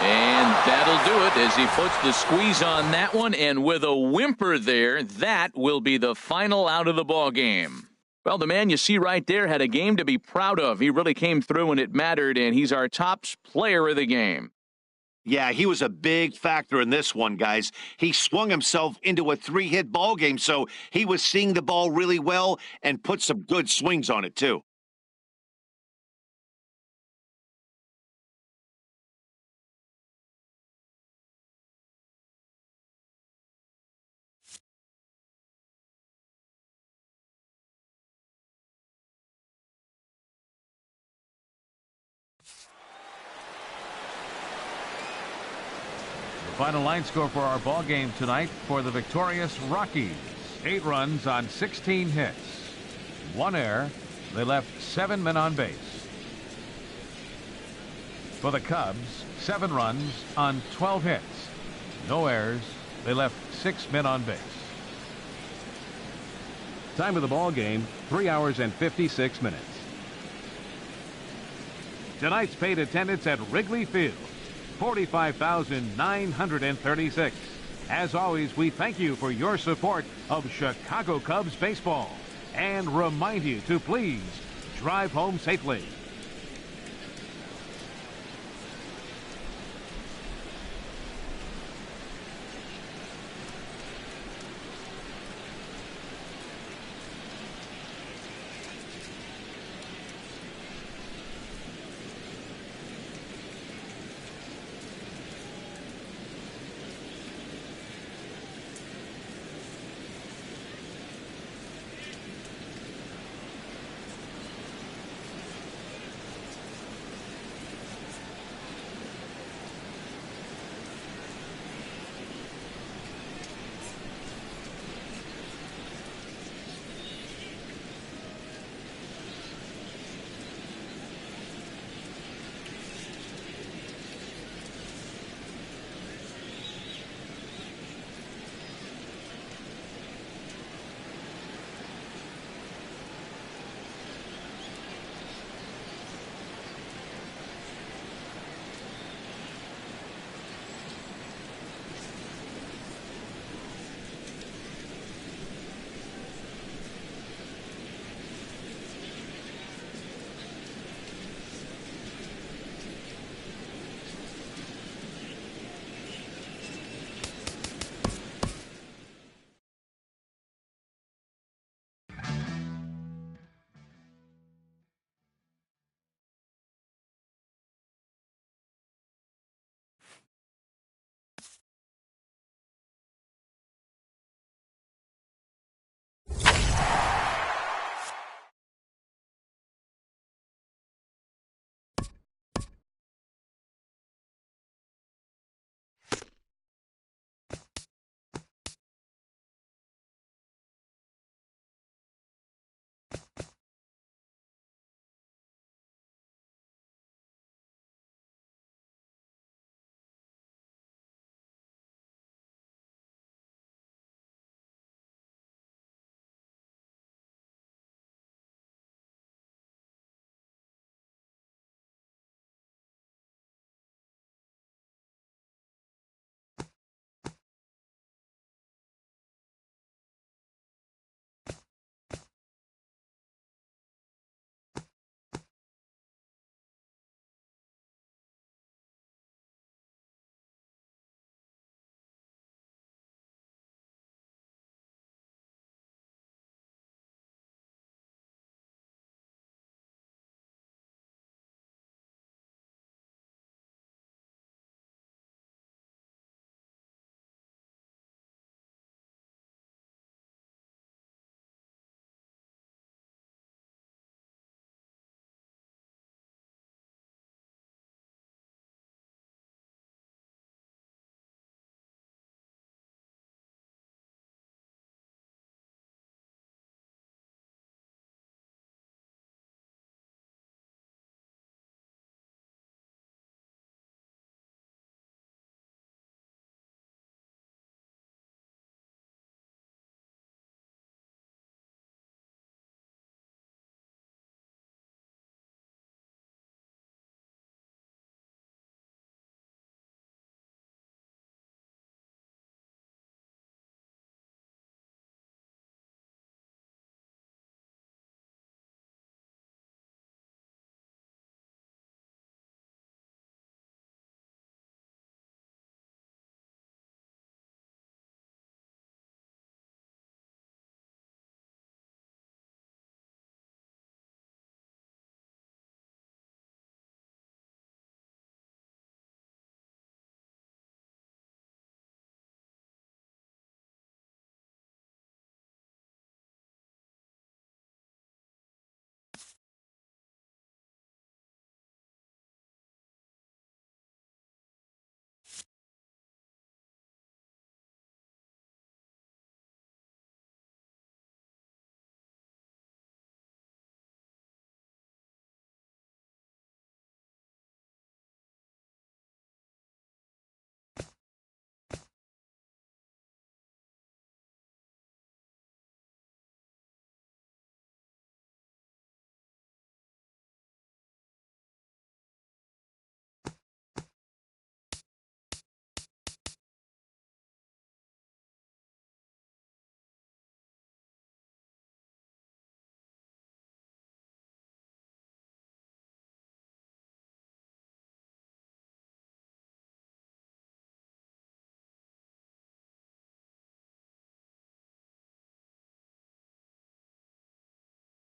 And that'll do it as he puts the squeeze on that one. And with a whimper there, that will be the final out of the ball game. Well, the man you see right there had a game to be proud of. He really came through when it mattered, and he's our top player of the game. Yeah, he was a big factor in this one, guys. He swung himself into a 3-hit ball game, so he was seeing the ball really well and put some good swings on it, too. Final line score for our ball game tonight for the victorious Rockies. 8 runs on 16 hits. 1 error. They left 7 men on base. For the Cubs, 7 runs on 12 hits. No errors. They left 6 men on base. Time of the ball game, 3 hours and 56 minutes. Tonight's paid attendance at Wrigley Field, 45,936. As always, we thank you for your support of Chicago Cubs baseball and remind you to please drive home safely.